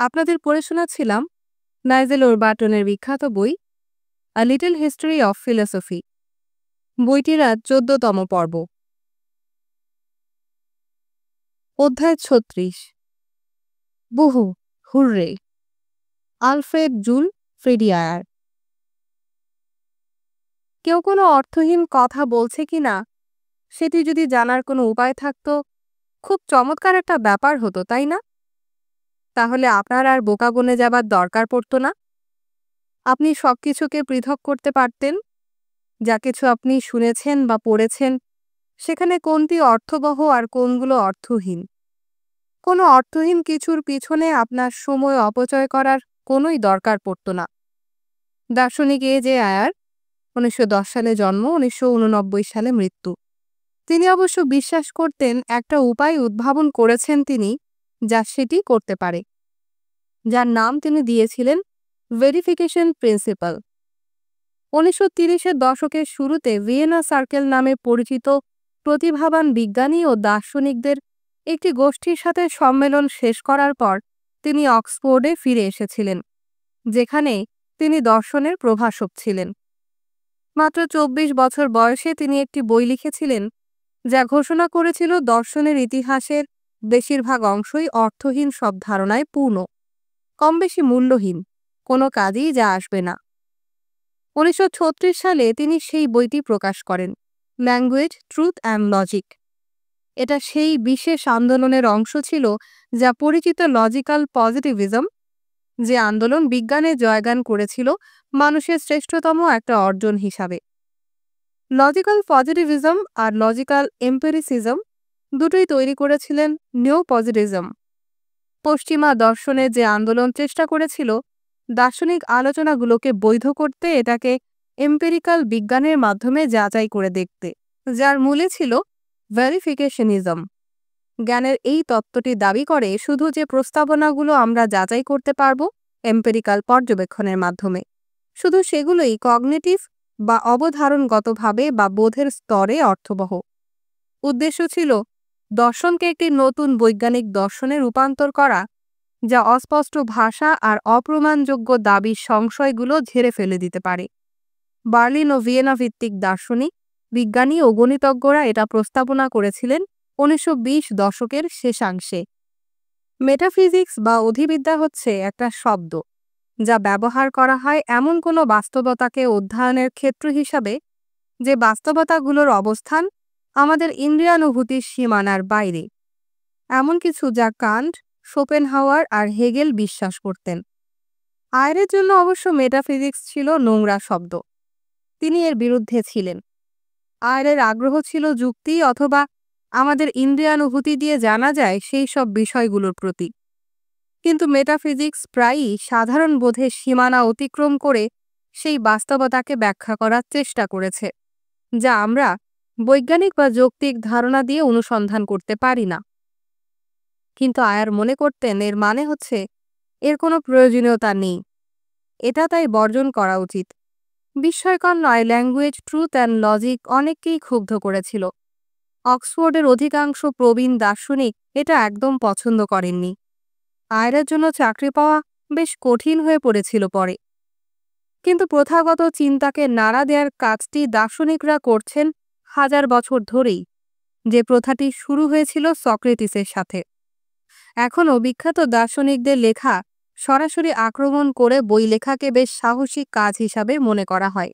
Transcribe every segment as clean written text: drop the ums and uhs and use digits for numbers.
আপনাদের পড়ে শোনাচ্ছিলাম নাইজেল ওরবাটনের বিখ্যাত বই a little history of philosophy. বইটির আজ ১৪তম পর্ব, অধ্যায় ৩৬, বুহু, হুররে, আলফ্রেড জুল ফ্রেডিয়ার। কেউ কোনো অর্থহীন কথা বলছে কিনা সেটি যদি জানার কোনো উপায় থাকতো, খুব চমৎকার একটা ব্যাপার হতো, তাই না? তাহলে আপনার আর বোকা বনে যাবার দরকার পড়তো না। আপনি সবকিছুকে পৃথক করতে পারতেন। যা কিছু আপনি শুনেছেন বা পড়েছেন, সেখানে কোনটি অর্থবহ আর কোনগুলো অর্থহীন। কোনো অর্থহীন কিছুর পিছনে আপনার সময় অপচয় করার কোনোই দরকার পড়ত না। দার্শনিক A.J. আয়ার, ১৯১০ সালে জন্ম, ১৯৮৯ সালে মৃত্যু। তিনি অবশ্য বিশ্বাস করতেন একটা উপায় উদ্ভাবন করেছেন তিনি, যা সেটি করতে পারে, যার নাম তিনি দিয়েছিলেন ভেরিফিকেশন প্রিন্সিপাল। ১৯৩০-এর দশকের শুরুতে ভিয়েনা সার্কেল নামে পরিচিত প্রতিভাবান বিজ্ঞানী ও দার্শনিকদের একটি গোষ্ঠীর সাথে সম্মেলন শেষ করার পর তিনি অক্সফোর্ডে ফিরে এসেছিলেন, যেখানে তিনি দর্শনের প্রভাষক ছিলেন। মাত্র ২৪ বছর বয়সে তিনি একটি বই লিখেছিলেন, যা ঘোষণা করেছিল দর্শনের ইতিহাসের বেশিরভাগ অংশই অর্থহীন সব ধারণায় পূর্ণ, কম বেশি মূল্যহীন, কোনো কাজেই যা আসবে না। ১৯৩৬ সালে তিনি সেই বইটি প্রকাশ করেন, ল্যাঙ্গুয়েজ, ট্রুথ অ্যান্ড লজিক। এটা সেই বিশেষ আন্দোলনের অংশ ছিল যা পরিচিত লজিক্যাল পজিটিভিজম, যে আন্দোলন বিজ্ঞানে জয়গান করেছিল মানুষের শ্রেষ্ঠতম একটা অর্জন হিসাবে। লজিক্যাল পজিটিভিজম আর লজিক্যাল এম্পিরিসিজম দুটোই তৈরি করেছিলেন নিও পজিটিভিজম। পশ্চিমা দর্শনে যে আন্দোলন চেষ্টা করেছিল দার্শনিক আলোচনাগুলোকে বৈধ করতে, এটাকে এম্পিরিক্যাল বিজ্ঞানের মাধ্যমে যাচাই করে দেখতে, যার মূলে ছিল ভেরিফিকেশনিজম। জ্ঞানের এই তত্ত্বটি দাবি করে শুধু যে প্রস্তাবনাগুলো আমরা যাচাই করতে পারব এম্পিরিক্যাল পর্যবেক্ষণের মাধ্যমে, শুধু সেগুলোই কগনিটিভ বা অবধারণগতভাবে বা বোধের স্তরে অর্থবহ। উদ্দেশ্য ছিল দর্শনকে একটি নতুন বৈজ্ঞানিক দর্শনে রূপান্তর করা, যা অস্পষ্ট ভাষা আর অপ্রমাণযোগ্য দাবির সংশয়গুলো ঝেড়ে ফেলে দিতে পারে। বার্লিন ও ভিয়েনা ভিত্তিক দার্শনিক, বিজ্ঞানী ও গণিতজ্ঞরা এটা প্রস্তাবনা করেছিলেন ১৯২০ দশকের শেষাংশে। মেটাফিজিক্স বা অধিবিদ্যা হচ্ছে একটা শব্দ যা ব্যবহার করা হয় এমন কোনো বাস্তবতাকে অধ্যয়নের ক্ষেত্র হিসাবে, যে বাস্তবতাগুলোর অবস্থান আমাদের ইন্দ্রিয়ানুভূতির সীমানার বাইরে, এমন কিছু যা কান্ট, শোপেনহাওয়ার আর হেগেল বিশ্বাস করতেন। আয়ারের জন্য অবশ্য মেটাফিজিক্স ছিল নোংরা শব্দ। তিনি এর বিরুদ্ধে ছিলেন। আয়ারের আগ্রহ ছিল যুক্তি অথবা আমাদের ইন্দ্রিয়ানুভূতি দিয়ে জানা যায় সেই সব বিষয়গুলোর প্রতি। কিন্তু মেটাফিজিক্স প্রায়ই সাধারণ বোধের সীমানা অতিক্রম করে সেই বাস্তবতাকে ব্যাখ্যা করার চেষ্টা করেছে, যা আমরা বৈজ্ঞানিক বা যৌক্তিক ধারণা দিয়ে অনুসন্ধান করতে পারি না। কিন্তু আয়ার মনে করতেন এর মানে হচ্ছে এর কোনো প্রয়োজনীয়তা নেই, এটা তাই বর্জন করা উচিত। বিস্ময়কর নয়, ল্যাঙ্গুয়েজ, ট্রুথ অ্যান্ড লজিক অনেককেই ক্ষুব্ধ করেছিল। অক্সফোর্ডের অধিকাংশ প্রবীণ দার্শনিক এটা একদম পছন্দ করেননি। আয়ারের জন্য চাকরি পাওয়া বেশ কঠিন হয়ে পড়েছিল পরে। কিন্তু প্রথাগত চিন্তাকে নাড়া দেওয়ার কাজটি দার্শনিকরা করছেন হাজার বছর ধরেই, যে প্রথাটি শুরু হয়েছিল সক্রেটিসের সাথে। এখনও বিখ্যাত দার্শনিকদের লেখা সরাসরি আক্রমণ করে বই লেখাকে বেশ সাহসী কাজ হিসাবে মনে করা হয়।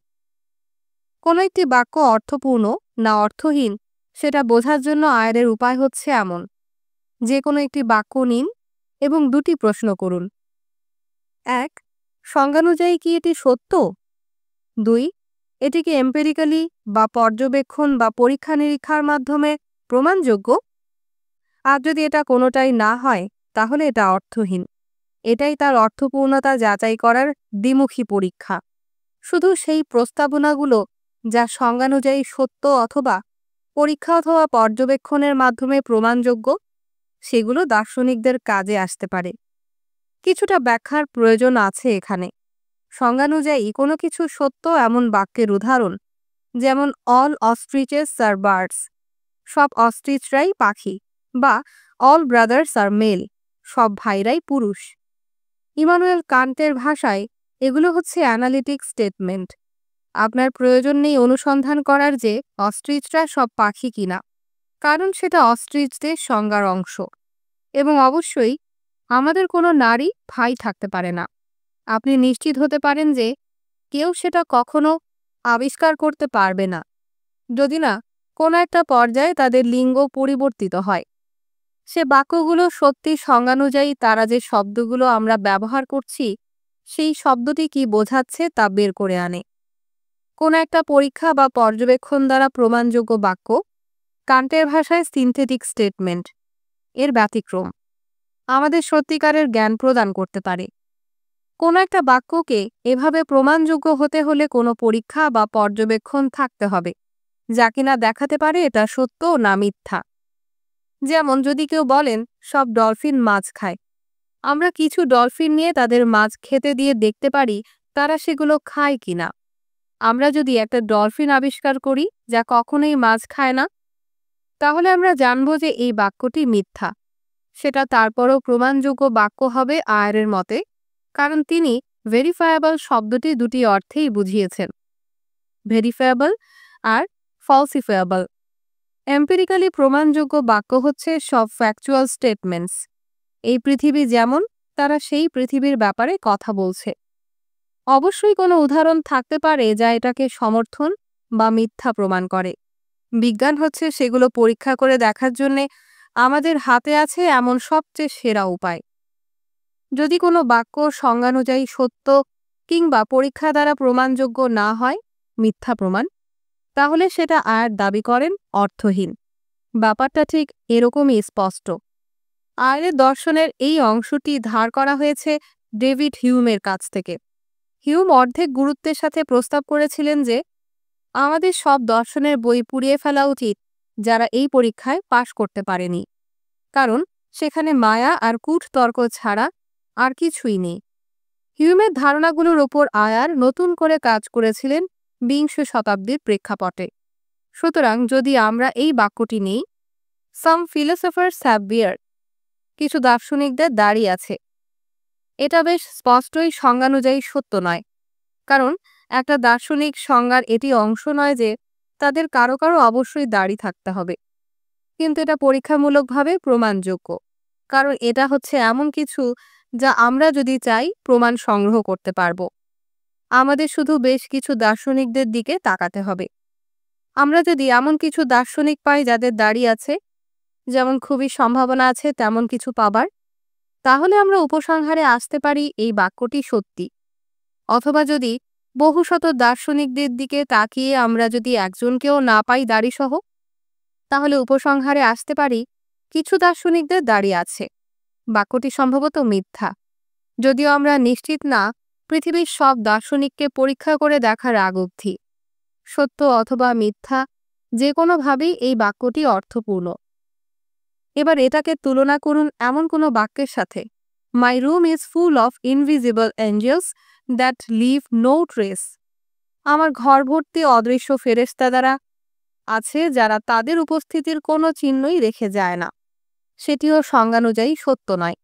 কোনো একটি বাক্য অর্থপূর্ণ না অর্থহীন সেটা বোঝার জন্য আয়ারের উপায় হচ্ছে এমন: যে কোনো একটি বাক্য নিন এবং দুটি প্রশ্ন করুন। ১. সংজ্ঞানুযায়ী কি এটি সত্য? ২. এটি কি এম্পিরিক্যালি বা পর্যবেক্ষণ বা পরীক্ষা নিরীক্ষার মাধ্যমে প্রমাণযোগ্য? আর যদি এটা কোনোটাই না হয়, তাহলে এটা অর্থহীন। এটাই তার অর্থপূর্ণতা যাচাই করার দ্বিমুখী পরীক্ষা। শুধু সেই প্রস্তাবনাগুলো যা সংজ্ঞানুযায়ী সত্য অথবা পরীক্ষা অথবা পর্যবেক্ষণের মাধ্যমে প্রমাণযোগ্য, সেগুলো দার্শনিকদের কাজে আসতে পারে। কিছুটা ব্যাখ্যার প্রয়োজন আছে এখানে। সংজ্ঞানুযায়ী কোনো কিছু সত্য এমন বাক্যের উদাহরণ যেমন অল অস্ট্রিচেস আর বার্ডস, সব অস্ট্রিচরাই পাখি, বা অল ব্রাদার্স আর মেল, সব ভাইরাই পুরুষ। ইমানুয়েল কান্টের ভাষায় এগুলো হচ্ছে অ্যানালিটিক স্টেটমেন্ট। আপনার প্রয়োজন নেই অনুসন্ধান করার যে অস্ট্রিচরা সব পাখি কিনা, কারণ সেটা অস্ট্রিচদের সংজ্ঞার অংশ। এবং অবশ্যই আমাদের কোনো নারী ভাই থাকতে পারে না। আপনি নিশ্চিত হতে পারেন যে কেউ সেটা কখনো আবিষ্কার করতে পারবে না, যদি না কোনো একটা পর্যায়ে তাদের লিঙ্গ পরিবর্তিত হয়। সে বাক্যগুলো সত্যি সংজ্ঞানুযায়ী তারা যে শব্দগুলো আমরা ব্যবহার করছি সেই শব্দটি কি বোঝাচ্ছে তা বের করে আনে। কোনো একটা পরীক্ষা বা পর্যবেক্ষণ দ্বারা প্রমাণযোগ্য বাক্য কান্টের ভাষায় সিনথেটিক স্টেটমেন্ট এর ব্যতিক্রম, আমাদের সত্যিকারের জ্ঞান প্রদান করতে পারে। কোনো একটা বাক্যকে এভাবে প্রমাণযোগ্য হতে হলে কোনো পরীক্ষা বা পর্যবেক্ষণ থাকতে হবে যা কিনা দেখাতে পারে এটা সত্য না মিথ্যা। যেমন যদি কেউ বলেন সব ডলফিন মাছ খায়, আমরা কিছু ডলফিন নিয়ে তাদের মাছ খেতে দিয়ে দেখতে পারি তারা সেগুলো খায় কিনা। আমরা যদি একটা ডলফিন আবিষ্কার করি যা কখনোই মাছ খায় না, তাহলে আমরা জানব যে এই বাক্যটি মিথ্যা। সেটা তারপরও প্রমাণযোগ্য বাক্য হবে আয়ারের মতে, কারণ তিনি ভেরিফায়েবল শব্দটি দুটি অর্থেই বুঝিয়েছেন, ভেরিফায়েবল আর ফলসিফায়েবল। এম্পিরিক্যালি প্রমাণযোগ্য বাক্য হচ্ছে সব ফ্যাকচুয়াল স্টেটমেন্টস। এই পৃথিবী যেমন তারা সেই পৃথিবীর ব্যাপারে কথা বলছে। অবশ্যই কোনো উদাহরণ থাকতে পারে যা এটাকে সমর্থন বা মিথ্যা প্রমাণ করে। বিজ্ঞান হচ্ছে সেগুলো পরীক্ষা করে দেখার জন্যে আমাদের হাতে আছে এমন সবচেয়ে সেরা উপায়। যদি কোনো বাক্য সংজ্ঞানুযায়ী সত্য কিংবা পরীক্ষা দ্বারা প্রমাণযোগ্য না হয়, মিথ্যা প্রমাণ, তাহলে সেটা আয়ার দাবি করেন অর্থহীন। ব্যাপারটা ঠিক এরকমই স্পষ্ট। আয়ারের দর্শনের এই অংশটি ধার করা হয়েছে ডেভিড হিউমের কাছ থেকে। হিউম অর্ধেক গুরুত্বের সাথে প্রস্তাব করেছিলেন যে আমাদের সব দর্শনের বই পুড়িয়ে ফেলা উচিত যারা এই পরীক্ষায় পাশ করতে পারেনি, কারণ সেখানে মায়া আর কূটতর্ক ছাড়া আর কিছুই নেই। হিউমের ধারণাগুলোর ওপর আয়ার নতুন করে কাজ করেছিলেন বিংশ শতাব্দীর প্রেক্ষাপটে। সুতরাং যদি আমরা এই বাক্যটি নেই, সাম ফিলোসফার্স হ্যাভ বিয়ার্ড, কিছু দার্শনিকদের দাড়ি আছে, এটা বেশ স্পষ্টই সংজ্ঞানুযায়ী সত্য নয়, কারণ একটা দার্শনিক সংজ্ঞার এটি অংশ নয় যে তাদের কারো কারো অবশ্যই দাড়ি থাকতে হবে। কিন্তু এটা পরীক্ষামূলকভাবে প্রমাণযোগ্য, কারণ এটা হচ্ছে এমন কিছু যা আমরা যদি চাই প্রমাণ সংগ্রহ করতে পারব। আমাদের শুধু বেশ কিছু দার্শনিকদের দিকে তাকাতে হবে। আমরা যদি এমন কিছু দার্শনিক পাই যাদের দাড়ি আছে, যেমন খুবই সম্ভাবনা আছে তেমন কিছু পাবার, তাহলে আমরা উপসংহারে আসতে পারি এই বাক্যটি সত্যি। অথবা যদি বহু শত দার্শনিকদের দিকে তাকিয়ে আমরা যদি একজনকেও না পাই দাড়িসহ, তাহলে উপসংহারে আসতে পারি কিছু দার্শনিকদের দাড়ি আছে। বাক্যটি সম্ভবত মিথ্যা, যদিও আমরা নিশ্চিত না পৃথিবীর সব দার্শনিককে পরীক্ষা করে দেখার আগ অবধি। সত্য অথবা মিথ্যা যে কোনোভাবেই এই বাক্যটি অর্থপূর্ণ। এবার এটাকে তুলনা করুন এমন কোনো বাক্যের সাথে, my room is full of invisible angels that leave no trace. আমার ঘর ভর্তি অদৃশ্য ফেরেশতা দ্বারা আছে যারা তাদের উপস্থিতির কোনো চিহ্নই রেখে যায় না। সেটিও সংজ্ঞানুযায়ী সত্য নয়,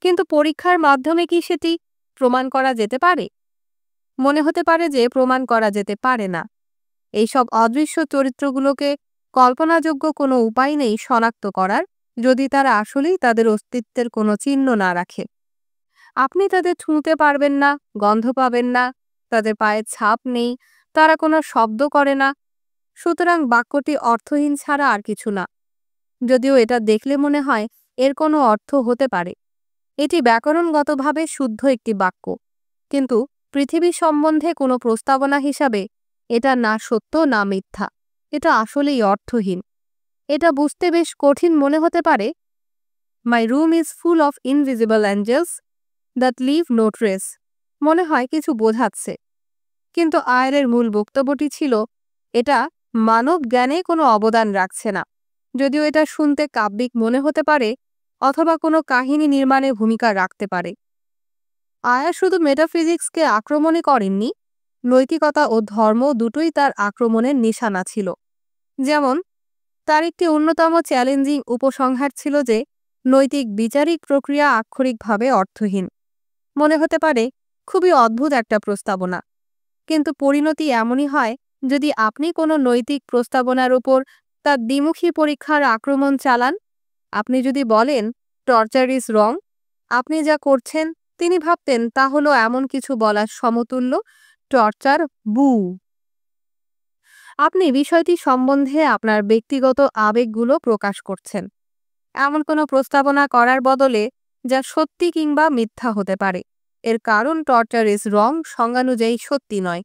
কিন্তু পরীক্ষার মাধ্যমে কি সেটি প্রমাণ করা যেতে পারে? মনে হতে পারে যে প্রমাণ করা যেতে পারে না। এইসব অদৃশ্য চরিত্রগুলোকে কল্পনাযোগ্য কোনো উপায় নেই শনাক্ত করার, যদি তারা আসলেই তাদের অস্তিত্বের কোনো চিহ্ন না রাখে। আপনি তাদের ছুঁতে পারবেন না, গন্ধ পাবেন না, তাদের পায়ের ছাপ নেই, তারা কোনো শব্দ করে না। সুতরাং বাক্যটি অর্থহীন ছাড়া আর কিছু না, যদিও এটা দেখলে মনে হয় এর কোনো অর্থ হতে পারে। এটি ব্যাকরণগতভাবে শুদ্ধ একটি বাক্য, কিন্তু পৃথিবী সম্বন্ধে কোনো প্রস্তাবনা হিসাবে এটা না সত্য না মিথ্যা, এটা আসলেই অর্থহীন। এটা বুঝতে বেশ কঠিন মনে হতে পারে। My room is full of invisible angels that leave no trace মনে হয় কিছু বোঝাচ্ছে, কিন্তু আয়ারের মূল বক্তব্যটি ছিল এটা মানব জ্ঞানে কোনো অবদান রাখছে না, যদিও এটা শুনতে কাব্যিক মনে হতে পারে অথবা কোনো কাহিনী নির্মাণে ভূমিকা রাখতে পারে। আয়ার শুধু মেটাফিজিক্সকে আক্রমণই করেননি, নৈতিকতা ও ধর্ম দুটোই তার আক্রমণের নিশানা ছিল। যেমন তার একটি অন্যতম চ্যালেঞ্জিং উপসংহার ছিল যে নৈতিক বিচারিক প্রক্রিয়া আক্ষরিকভাবে অর্থহীন। মনে হতে পারে খুবই অদ্ভুত একটা প্রস্তাবনা, কিন্তু পরিণতি এমনই হয় যদি আপনি কোনো নৈতিক প্রস্তাবনার উপর তার দ্বিমুখী পরীক্ষার আক্রমণ চালান। আপনি যদি বলেন টর্চার ইজ রং, আপনি যা করছেন তিনি ভাবতেন তা হলো এমন কিছু বলার সমতুল্য, টর্চার বু। আপনি বিষয়টি সম্বন্ধে আপনার ব্যক্তিগত আবেগগুলো প্রকাশ করছেন এমন কোনো প্রস্তাবনা করার বদলে, যা সত্যি কিংবা মিথ্যা হতে পারে। এর কারণ টর্চার ইজ রং সংজ্ঞানুযায়ী সত্যি নয়।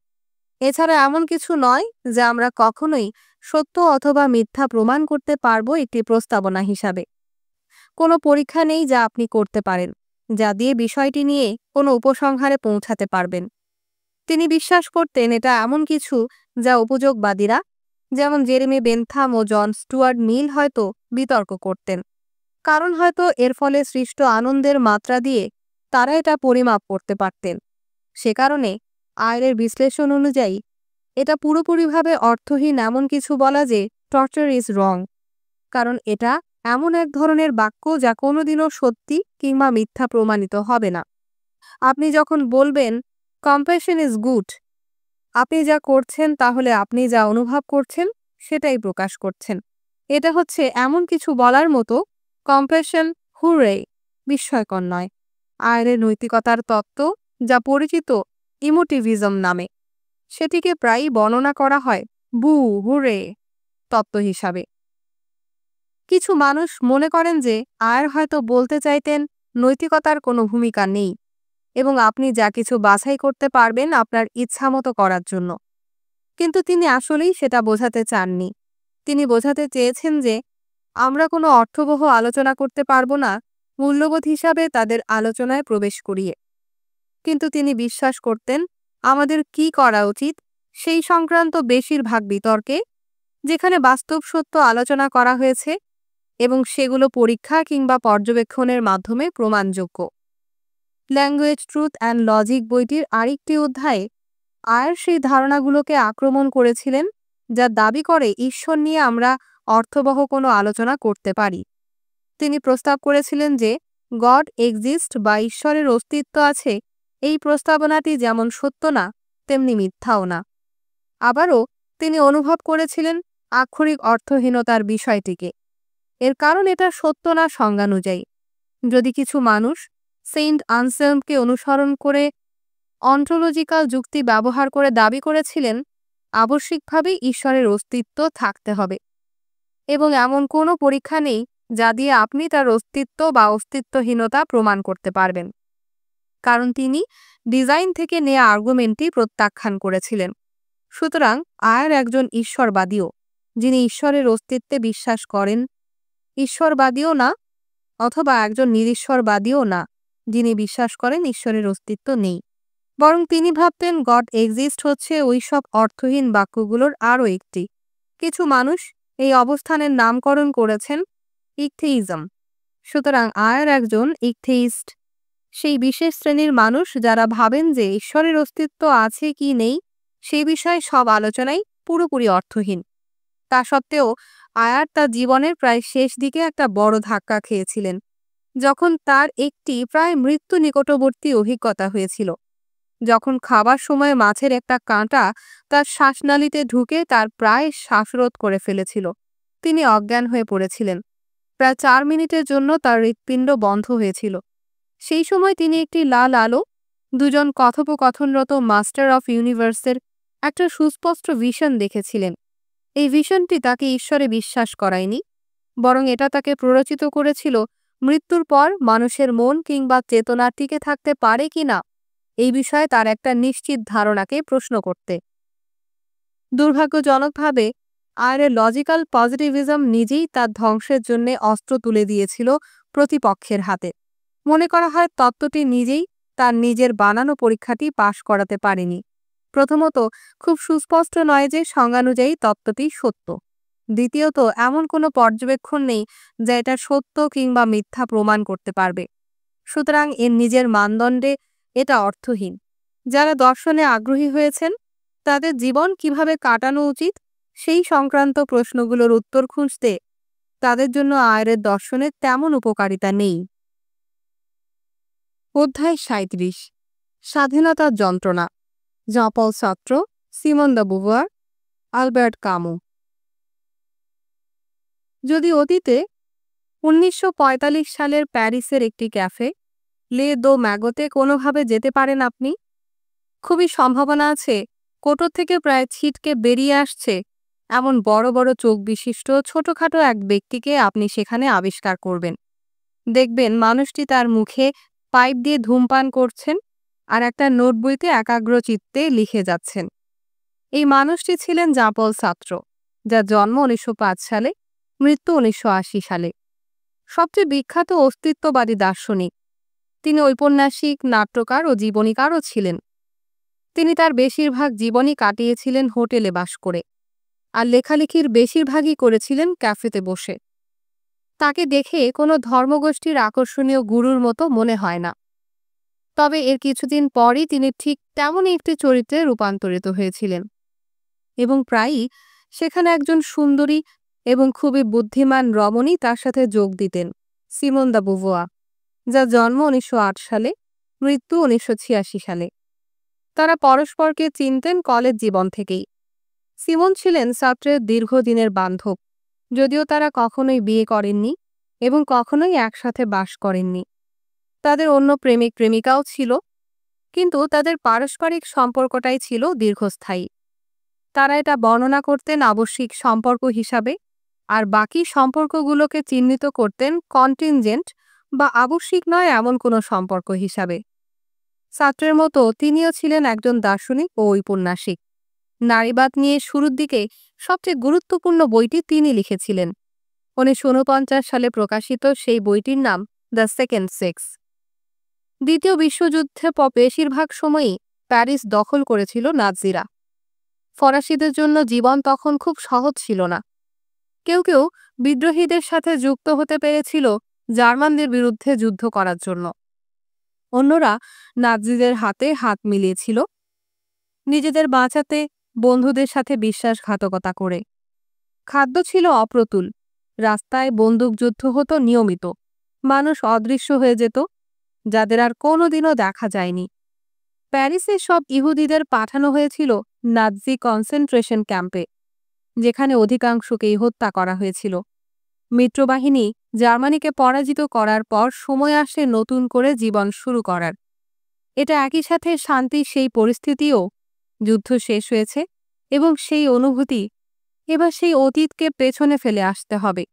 এছাড়া এমন কিছু নয় যা আমরা কখনোই সত্য অথবা মিথ্যা প্রমাণ করতে পারবো একটি প্রস্তাবনা হিসাবে। কোনো পরীক্ষা নেই যা আপনি করতে পারেন, যা দিয়ে বিষয়টি নিয়ে কোনো উপসংহারে পৌঁছাতে পারবেন। তিনি বিশ্বাস করতেন এটা এমন কিছু যা উপযোগবাদীরা, যেমন জেরেমি বেনথাম ও জন স্টুয়ার্ট মিল হয়তো বিতর্ক করতেন, কারণ হয়তো এর ফলে সৃষ্ট আনন্দের মাত্রা দিয়ে তারা এটা পরিমাপ করতে পারতেন। সে কারণে আয়ারের বিশ্লেষণ অনুযায়ী এটা পুরোপুরিভাবে অর্থহীন এমন কিছু বলা যে টর্চার ইজ রং, কারণ এটা এমন এক ধরনের বাক্য যা কোনোদিনও সত্যি কিংবা মিথ্যা প্রমাণিত হবে না। আপনি যখন বলবেন কম্প্যাশন ইজ গুড, আপনি যা করছেন তাহলে আপনি যা অনুভব করছেন সেটাই প্রকাশ করছেন। এটা হচ্ছে এমন কিছু বলার মতো, কম্প্যাশন হুরে, বিস্ময়কর নয়। আয়ারের নৈতিকতার তত্ত্ব, যা পরিচিত ইমোটিভিজম নামে, সেটিকে প্রায়ই বর্ণনা করা হয় বু হুরে তত্ত্ব হিসাবে। কিছু মানুষ মনে করেন যে আয়ার হয়তো বলতে চাইতেন নৈতিকতার কোনো ভূমিকা নেই এবং আপনি যা কিছু বাছাই করতে পারবেন আপনার ইচ্ছামতো করার জন্য। কিন্তু তিনি আসলেই সেটা বোঝাতে চাননি। তিনি বোঝাতে চেয়েছেন যে আমরা কোনো অর্থবহ আলোচনা করতে পারবো না মূল্যবোধ হিসাবে তাদের আলোচনায় প্রবেশ করিয়ে। কিন্তু তিনি বিশ্বাস করতেন আমাদের কি করা উচিত সেই সংক্রান্ত বেশিরভাগ বিতর্কে, যেখানে বাস্তব সত্য আলোচনা করা হয়েছে এবং সেগুলো পরীক্ষা কিংবা পর্যবেক্ষণের মাধ্যমে প্রমাণযোগ্য। ল্যাঙ্গুয়েজ ট্রুথ অ্যান্ড লজিক বইটির আরেকটি অধ্যায়ে আয়ার সেই ধারণাগুলোকে আক্রমণ করেছিলেন যা দাবি করে ঈশ্বর নিয়ে আমরা অর্থবহ কোনো আলোচনা করতে পারি। তিনি প্রস্তাব করেছিলেন যে গড এক্সিস্ট বা ঈশ্বরের অস্তিত্ব আছে, এই প্রস্তাবনাটি যেমন সত্য না তেমনি মিথ্যাও না। আবারও তিনি অনুভব করেছিলেন আক্ষরিক অর্থহীনতার বিষয়টিকে। এর কারণ এটা সত্য না সংজ্ঞানুযায়ী। যদি কিছু মানুষ সেন্ট আনসেলমকে অনুসরণ করে অন্টোলজিক্যাল যুক্তি ব্যবহার করে দাবি করেছিলেন আবশ্যিকভাবেই ঈশ্বরের অস্তিত্ব থাকতে হবে এবং এমন কোনো পরীক্ষা নেই যা দিয়ে আপনি তার অস্তিত্ব বা অস্তিত্বহীনতা প্রমাণ করতে পারবেন, কারণ তিনি ডিজাইন থেকে নেয়া আর্গুমেন্টটি প্রত্যাখ্যান করেছিলেন। সুতরাং আয়ার একজন ঈশ্বরবাদীও, যিনি ঈশ্বরের অস্তিত্বে বিশ্বাস করেন, ঈশ্বরবাদীও না, অথবা একজন নিরীশ্বরবাদীও না, যিনি বিশ্বাস করেন ঈশ্বরের অস্তিত্ব নেই। বরং তিনি ভাবতেন গড এক্সিস্ট হচ্ছে ওই সব অর্থহীন বাক্যগুলোর আরও একটি। কিছু মানুষ এই অবস্থানের নামকরণ করেছেন ইকথেইজম। সুতরাং আয়ার একজন ইকথেইস্ট, সেই বিশেষ শ্রেণীর মানুষ যারা ভাবেন যে ঈশ্বরের অস্তিত্ব আছে কি নেই সেই বিষয়ে সব আলোচনাই পুরোপুরি অর্থহীন। তা সত্ত্বেও আয়ার তার জীবনের প্রায় শেষ দিকে একটা বড় ধাক্কা খেয়েছিলেন, যখন তার একটি প্রায় মৃত্যু নিকটবর্তী অভিজ্ঞতা হয়েছিল। যখন খাবার সময় মাছের একটা কাঁটা তার শ্বাসনালীতে ঢুকে তার প্রায় শ্বাসরোধ করে ফেলেছিল। তিনি অজ্ঞান হয়ে পড়েছিলেন। প্রায় 4 মিনিটের জন্য তার হৃৎপিণ্ড বন্ধ হয়েছিল। সেই সময় তিনি একটি লাল আলো, দুজন কথোপকথনরত মাস্টার অফ ইউনিভার্সের একটা সুস্পষ্ট ভিশন দেখেছিলেন। এই ভিশনটি তাকে ঈশ্বরে বিশ্বাস করায়নি, বরং এটা তাকে প্ররোচিত করেছিল মৃত্যুর পর মানুষের মন কিংবা চেতনা টিকে থাকতে পারে কিনা এই বিষয়ে তার একটা নিশ্চিত ধারণাকে প্রশ্ন করতে। দুর্ভাগ্যজনকভাবে আয়ারের লজিক্যাল পজিটিভিজম নিজেই তার ধ্বংসের জন্য অস্ত্র তুলে দিয়েছিল প্রতিপক্ষের হাতে। মনে করা হয় তত্ত্বটি নিজেই তার নিজের বানানো পরীক্ষাটি পাশ করাতে পারেনি। প্রথমত, খুব সুস্পষ্ট নয় যে সংজ্ঞানুযায়ী তত্ত্বটি সত্য। দ্বিতীয়ত, এমন কোনো পর্যবেক্ষণ নেই যা এটা সত্য কিংবা মিথ্যা প্রমাণ করতে পারবে। সুতরাং এর নিজের মানদণ্ডে এটা অর্থহীন। যারা দর্শনে আগ্রহী হয়েছেন তাদের জীবন কিভাবে কাটানো উচিত সেই সংক্রান্ত প্রশ্নগুলোর উত্তর খুঁজতে তাদের জন্য আয়ারের দর্শনের তেমন উপকারিতা নেই। অধ্যায় ৩৭ স্বাধীনতার যন্ত্রণা জন পল সার্ত্র, সিমন দ্য বুভুয়ার, আলবার্ট কামু। যদি অতীতে ১৯৪৫ সালের প্যারিসের একটি ক্যাফে লে দো ম্যাগোতে কোনোভাবে যেতে পারেন আপনি, খুবই সম্ভাবনা আছে কোটর থেকে প্রায় ছিটকে বেরিয়ে আসছে এমন বড় বড় চোখ বিশিষ্ট ছোটখাটো এক ব্যক্তিকে আপনি সেখানে আবিষ্কার করবেন। দেখবেন মানুষটি তার মুখে পাইপ দিয়ে ধূমপান করছেন আর একটা নোটবইতে একাগ্রচিত্তে লিখে যাচ্ছেন। এই মানুষটি ছিলেন জন পল সার্ত্র, যার জন্ম ১৯০৫ সালে, মৃত্যু ১৯৮০ সালে। সবচেয়ে বিখ্যাত অস্তিত্ববাদী দার্শনিক। তিনি ঔপন্যাসিক, নাট্যকার ও জীবনীকারও ছিলেন। তিনি তার বেশিরভাগ জীবনী কাটিয়েছিলেন হোটেলে বাস করে, আর লেখালেখির বেশিরভাগই করেছিলেন ক্যাফেতে বসে। তাকে দেখে কোনো ধর্মগোষ্ঠীর আকর্ষণীয় গুরুর মতো মনে হয় না। তবে এর কিছুদিন পরই তিনি ঠিক তেমনই একটি চরিত্রে রূপান্তরিত হয়েছিলেন, এবং প্রায়ই সেখানে একজন সুন্দরী এবং খুবই বুদ্ধিমান রমণী তার সাথে যোগ দিতেন, সিমন দ্য বুভুয়া, যার জন্ম ১৯০৮ সালে, মৃত্যু ১৯৮৬ সালে। তারা পরস্পরকে চিনতেন কলেজ জীবন থেকেই। সিমন ছিলেন সার্ত্রের দীর্ঘদিনের বান্ধব, যদিও তারা কখনোই বিয়ে করেননি এবং কখনোই একসাথে বাস করেননি। তাদের অন্য প্রেমিক প্রেমিকাও ছিল, কিন্তু তাদের পারস্পরিক সম্পর্কটাই ছিল দীর্ঘস্থায়ী। তারা এটা বর্ণনা করতেন আবশ্যিক সম্পর্ক হিসাবে, আর বাকি সম্পর্কগুলোকে চিহ্নিত করতেন কন্টিনজেন্ট বা আবশ্যিক নয় এমন কোনো সম্পর্ক হিসাবে। সার্ত্রের মতো তিনিও ছিলেন একজন দার্শনিক ও ঔপন্যাসিক। নারীবাদ নিয়ে শুরুর দিকে সবচেয়ে গুরুত্বপূর্ণ বইটি তিনি লিখেছিলেন। ১৯৪৯ সালে প্রকাশিত সেই বইটির নাম দ্য সেকেন্ড সেক্স। দ্বিতীয় বিশ্বযুদ্ধে বেশিরভাগ সময়ই প্যারিস দখল করেছিল নাৎসিরা। ফরাসিদের জন্য জীবন তখন খুব সহজ ছিল না। কেউ কেউ বিদ্রোহীদের সাথে যুক্ত হতে পেরেছিল জার্মানদের বিরুদ্ধে যুদ্ধ করার জন্য। অন্যরা নাৎসিদের হাতে হাত মিলিয়েছিল, নিজেদের বাঁচাতে বন্ধুদের সাথে বিশ্বাসঘাতকতা করে। খাদ্য ছিল অপ্রতুল, রাস্তায় বন্দুকযুদ্ধ হতো নিয়মিত, মানুষ অদৃশ্য হয়ে যেত যাদের আর কোনোদিনও দেখা যায়নি। প্যারিসে সব ইহুদিদের পাঠানো হয়েছিল নাৎসি কনসেন্ট্রেশন ক্যাম্পে, যেখানে অধিকাংশকেই হত্যা করা হয়েছিল। মিত্রবাহিনী জার্মানিকে পরাজিত করার পর সময় আসে নতুন করে জীবন শুরু করার। এটা একই সাথে শান্তির সেই পরিস্থিতিও। যুদ্ধ শেষ হয়েছে এবং সেই অনুভূতি, এবার সেই অতীতকে পেছনে ফেলে আসতে হবে।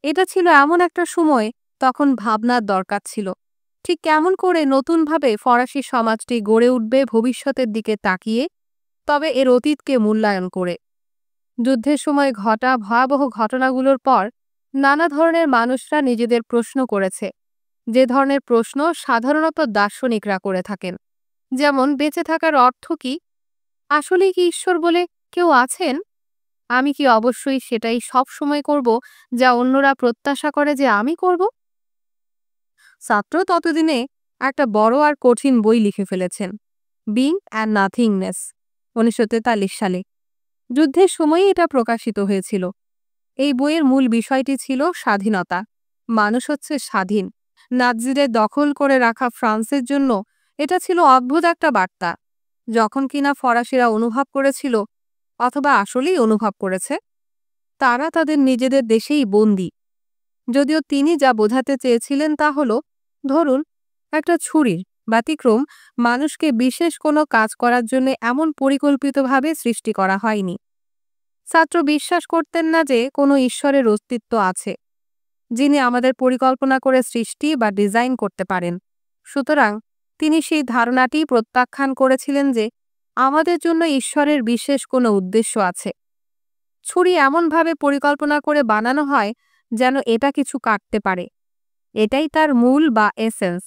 এটা ছিল এমন একটা সময় তখন ভাবনার দরকার ছিল, ঠিক কেমন করে নতুনভাবে ফরাসি সমাজটি গড়ে উঠবে ভবিষ্যতের দিকে তাকিয়ে, তবে এর অতীতকে মূল্যায়ন করে। যুদ্ধের সময় ঘটা ভয়াবহ ঘটনাগুলোর পর নানা ধরনের মানুষরা নিজেদের প্রশ্ন করেছে, যে ধরনের প্রশ্ন সাধারণত দার্শনিকরা করে থাকেন, যেমন বেঁচে থাকার অর্থ কি, আসলেই কি ঈশ্বর বলে কেউ আছেন, আমি কি অবশ্যই সেটাই সব সময় করব যা অন্যরা প্রত্যাশা করে যে আমি করব। সার্ত্র ততদিনে একটা বড় আর কঠিন বই লিখে ফেলেছেন, বিং অ্যান্ড নাথিংনেস, ১৯৪৩ সালে। যুদ্ধের সময়ই এটা প্রকাশিত হয়েছিল। এই বইয়ের মূল বিষয়টি ছিল স্বাধীনতা। মানুষ হচ্ছে স্বাধীন। নাৎসিদের দখল করে রাখা ফ্রান্সের জন্য এটা ছিল অদ্ভুত একটা বার্তা, যখন কিনা ফরাসিরা অনুভব করেছিল, অথবা আসলেই অনুভব করেছে, তারা তাদের নিজেদের দেশেই বন্দী। যদিও তিনি যা বোঝাতে চেয়েছিলেন তা হল, ধরুন একটা ছুরির ব্যতিক্রম মানুষকে বিশেষ কোনো কাজ করার জন্য এমন পরিকল্পিতভাবে সৃষ্টি করা হয়নি। সার্ত্র বিশ্বাস করতেন না যে কোনো ঈশ্বরের অস্তিত্ব আছে, যিনি আমাদের পরিকল্পনা করে সৃষ্টি বা ডিজাইন করতে পারেন। সুতরাং তিনি সেই ধারণাটি প্রত্যাখ্যান করেছিলেন যে আমাদের জন্য ঈশ্বরের বিশেষ কোনো উদ্দেশ্য আছে। ছুরি এমনভাবে পরিকল্পনা করে বানানো হয় যেন এটা কিছু কাটতে পারে। এটাই তার মূল বা এসেন্স।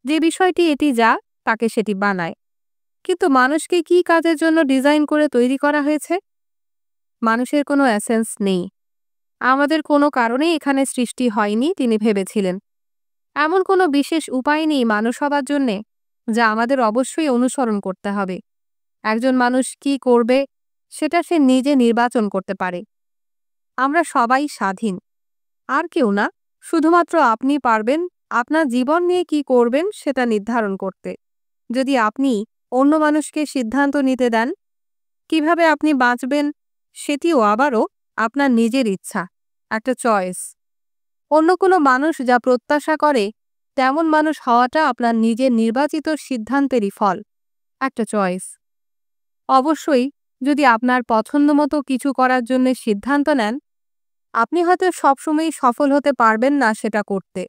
যে বিষয়টি এটি যা, তাকে সেটি বানায়। কিন্তু মানুষকে কি কাজের জন্য ডিজাইন করে তৈরি করা হয়েছে? মানুষের কোনো এসেন্স নেই, আমাদের কোনো কারণে এখানে সৃষ্টি হয়নি তিনি ভেবেছিলেন। এমন কোনো বিশেষ উপায় নেই মানুষ হবার জন্যে, যা আমাদের অবশ্যই অনুসরণ করতে হবে। একজন মানুষ কি করবে সেটা সে নিজে নির্বাচন করতে পারে। আমরা সবাই স্বাধীন, আর কেউ না, শুধুমাত্র আপনি পারবেন আপনার জীবন নিয়ে কি করবেন সেটা নির্ধারণ করতে। যদি আপনি অন্য মানুষকে সিদ্ধান্ত নিতে দেন, কিভাবে আপনি বাঁচবেন সেটিও আবারও আপনার নিজের ইচ্ছা, একটা চয়েস। অন্য কোনো মানুষ যা প্রত্যাশা করে তেমন মানুষ হওয়াটা আপনার নিজের নির্বাচিত সিদ্ধান্তেরই ফল, একটা চয়েস। অবশ্যই যদি আপনার পছন্দ মতো কিছু করার জন্য সিদ্ধান্ত নেন, আপনি হয়তো সবসময়ই সফল হতে পারবেন না সেটা করতে,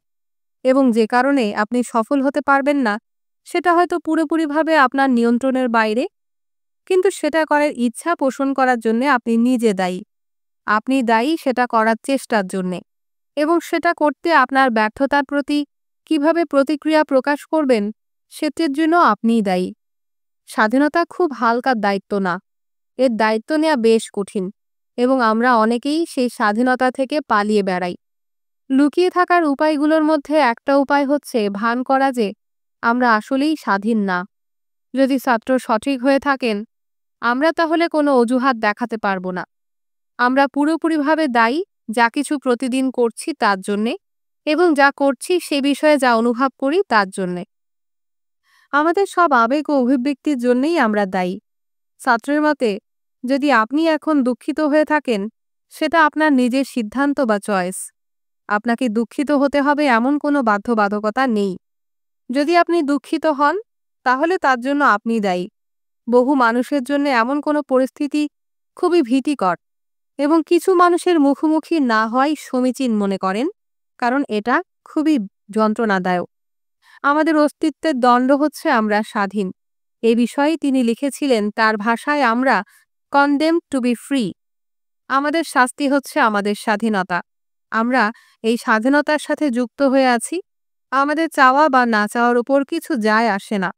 এবং যে কারণে আপনি সফল হতে পারবেন না সেটা হয়তো পুরোপুরিভাবে আপনার নিয়ন্ত্রণের বাইরে, কিন্তু সেটা করার ইচ্ছা পোষণ করার জন্য আপনি নিজে দায়ী। আপনি দায়ী সেটা করার চেষ্টার জন্যে, এবং সেটা করতে আপনার ব্যর্থতার প্রতি কিভাবে প্রতিক্রিয়া প্রকাশ করবেন সেটির জন্য আপনিই দায়ী। স্বাধীনতা খুব হালকা দায়িত্ব না, এর দায়িত্ব নেওয়া বেশ কঠিন, এবং আমরা অনেকেই সেই স্বাধীনতা থেকে পালিয়ে বেড়াই। লুকিয়ে থাকার উপায়গুলোর মধ্যে একটা উপায় হচ্ছে ভান করা যে আমরা আসলেই স্বাধীন না। যদি ছাত্র সঠিক হয়ে থাকেন, আমরা তাহলে কোনো অজুহাত দেখাতে পারবো না। আমরা পুরোপুরিভাবে দায়ী যা কিছু প্রতিদিন করছি তার জন্যে, এবং যা করছি সে বিষয়ে যা অনুভব করি তার জন্যে। আমাদের সব আবেগ ও অভিব্যক্তির জন্যই আমরা দায়ী। ছাত্রের মতে, যদি আপনি এখন দুঃখিত হয়ে থাকেন, সেটা আপনার নিজের সিদ্ধান্ত বা চয়েস। আপনাকে দুঃখিত হতে হবে এমন কোনো বাধ্যবাধকতা নেই। যদি আপনি দুঃখিত হন, তাহলে তার জন্য আপনি দায়ী। বহু মানুষের জন্য এমন কোনো পরিস্থিতি খুবই ভীতিকর, এবং কিছু মানুষের মুখোমুখি না হওয়াই সমীচীন মনে করেন, কারণ এটা খুবই যন্ত্রণাদায়ক। আমাদের অস্তিত্বের দণ্ড হচ্ছে আমরা স্বাধীন। এ বিষয়ে তিনি লিখেছিলেন তার ভাষায়, আমরা কনডেমড টু বি ফ্রি। আমাদের শাস্তি হচ্ছে আমাদের স্বাধীনতা। আমরা এই স্বাধীনতার সাথে যুক্ত হয়ে আছি। আমাদের চাওয়া বা না চাওয়ার উপর কিছু যায় আসে না।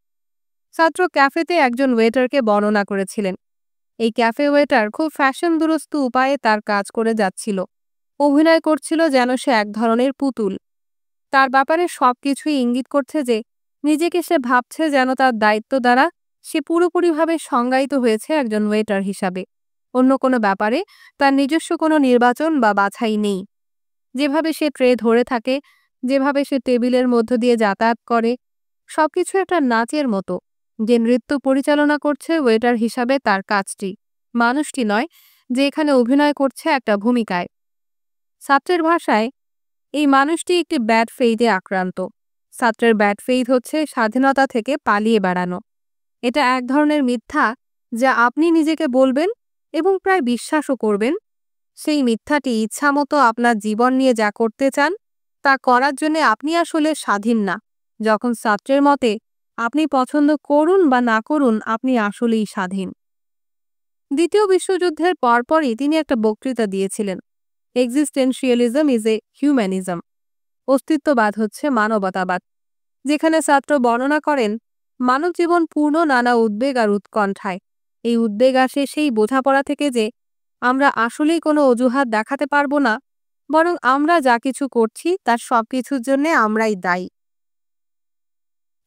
ছাত্র ক্যাফেতে একজন ওয়েটারকে বর্ণনা করেছিলেন। এই ক্যাফে ওয়েটার খুব ফ্যাশন দুরস্ত উপায়ে তার কাজ করে যাচ্ছিল। অভিনয় করছিল যেন সে এক ধরনের পুতুল। তার ব্যাপারে সবকিছুই ইঙ্গিত করছে যে নিজেকে সে ভাবছে যেন তার দায়িত্ব দ্বারা সে পুরোপুরিভাবে সংজ্ঞায়িত হয়েছে একজন ওয়েটার হিসাবে। অন্য কোনো ব্যাপারে তার নিজস্ব কোনো নির্বাচন বা বাছাই নেই। যেভাবে সে ট্রে ধরে থাকে, যেভাবে সে টেবিলের মধ্য দিয়ে যাতায়াত করে, সবকিছু একটা নাচের মতো। যে নৃত্য পরিচালনা করছে ওয়েটার হিসাবে তার কাজটি, মানুষটি নয় যে এখানে অভিনয় করছে একটা ভূমিকায়। ছাত্রের ভাষায়, এই মানুষটি একটি ব্যাড ফেইথে আক্রান্ত। ছাত্রের ব্যাড ফেইথ হচ্ছে স্বাধীনতা থেকে পালিয়ে বেড়ানো। এটা এক ধরনের মিথ্যা যা আপনি নিজেকে বলবেন এবং প্রায় বিশ্বাসও করবেন। সেই মিথ্যাটি ইচ্ছামতো আপনার জীবন নিয়ে যা করতে চান তা করার জন্য আপনি আসলে স্বাধীন না। যখন ছাত্রের মতে আপনি পছন্দ করুন বা না করুন, আপনি আসলেই স্বাধীন। দ্বিতীয় বিশ্বযুদ্ধের পরপরই তিনি একটা বক্তৃতা দিয়েছিলেন, এক্সিস্টেন্সিয়ালিজম ইজ এ হিউম্যানিজম। অস্তিত্ববাদ হচ্ছে মানবতাবাদ, যেখানে ছাত্র বর্ণনা করেন মানব জীবন পূর্ণ নানা উদ্বেগ আর উৎকণ্ঠায়। এই উদ্বেগ আসে সেই বোঝাপড়া থেকে যে আমরা আসলেই কোনো অজুহাত দেখাতে পারবো না, বরং আমরা যা কিছু করছি তার সব কিছুর জন্যে আমরাই দায়ী।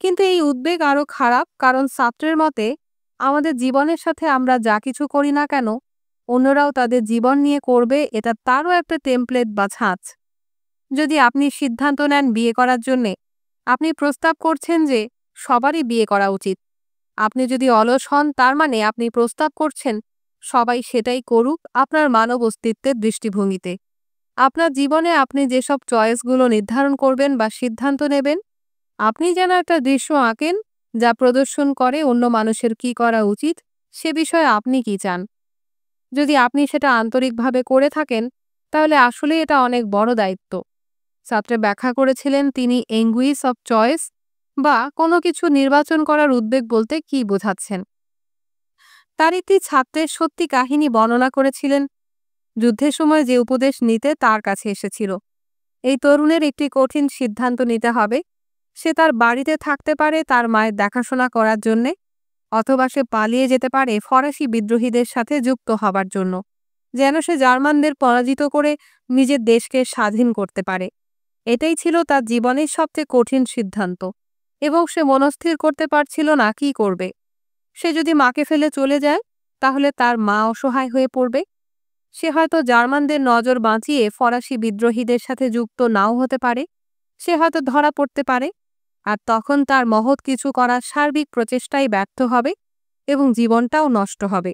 কিন্তু এই উদ্বেগ আরও খারাপ, কারণ ছাত্রের মতে আমাদের জীবনের সাথে আমরা যা কিছু করি না কেন অন্যরাও তাদের জীবন নিয়ে করবে, এটা তারও একটা টেমপ্লেট বা ছাঁচ। যদি আপনি সিদ্ধান্ত নেন বিয়ে করার জন্যে, আপনি প্রস্তাব করছেন যে সবারই বিয়ে করা উচিত। আপনি যদি অলস হন, তার মানে আপনি প্রস্তাব করছেন সবাই সেটাই করুক আপনার মানব অস্তিত্বের দৃষ্টিভঙ্গিতে। আপনার জীবনে আপনি যেসব চয়েসগুলো নির্ধারণ করবেন বা সিদ্ধান্ত নেবেন, আপনি যেন একটা দৃশ্য আঁকেন যা প্রদর্শন করে অন্য মানুষের কি করা উচিত, সে বিষয়ে আপনি কি চান। যদি আপনি সেটা আন্তরিকভাবে করে থাকেন, তাহলে আসলে এটা অনেক বড় দায়িত্ব। ছাত্রে ব্যাখ্যা করেছিলেন তিনি এঙ্গুইস অফ চয়েস বা কোনো কিছু নির্বাচন করার উদ্বেগ বলতে কি বোঝাচ্ছেন। তার একটি ছাত্রের সত্যি কাহিনী বর্ণনা করেছিলেন, যুদ্ধের সময় যে উপদেশ নিতে তার কাছে এসেছিল। এই তরুণের একটি কঠিন সিদ্ধান্ত নিতে হবে। সে তার বাড়িতে থাকতে পারে তার মায়ের দেখাশোনা করার জন্যে, অথবা সে পালিয়ে যেতে পারে ফরাসি বিদ্রোহীদের সাথে যুক্ত হবার জন্য, যেন সে জার্মানদের পরাজিত করে নিজের দেশকে স্বাধীন করতে পারে। এটাই ছিল তার জীবনের সবচেয়ে কঠিন সিদ্ধান্ত, এবং সে মনস্থির করতে পারছিল না কি করবে। সে যদি মাকে ফেলে চলে যায়, তাহলে তার মা অসহায় হয়ে পড়বে। সে হয়তো জার্মানদের নজর বাঁচিয়ে ফরাসি বিদ্রোহীদের সাথে যুক্ত নাও হতে পারে। সে হয়তো ধরা পড়তে পারে, আর তখন তার মহৎ কিছু করার সার্বিক প্রচেষ্টাই ব্যর্থ হবে এবং জীবনটাও নষ্ট হবে।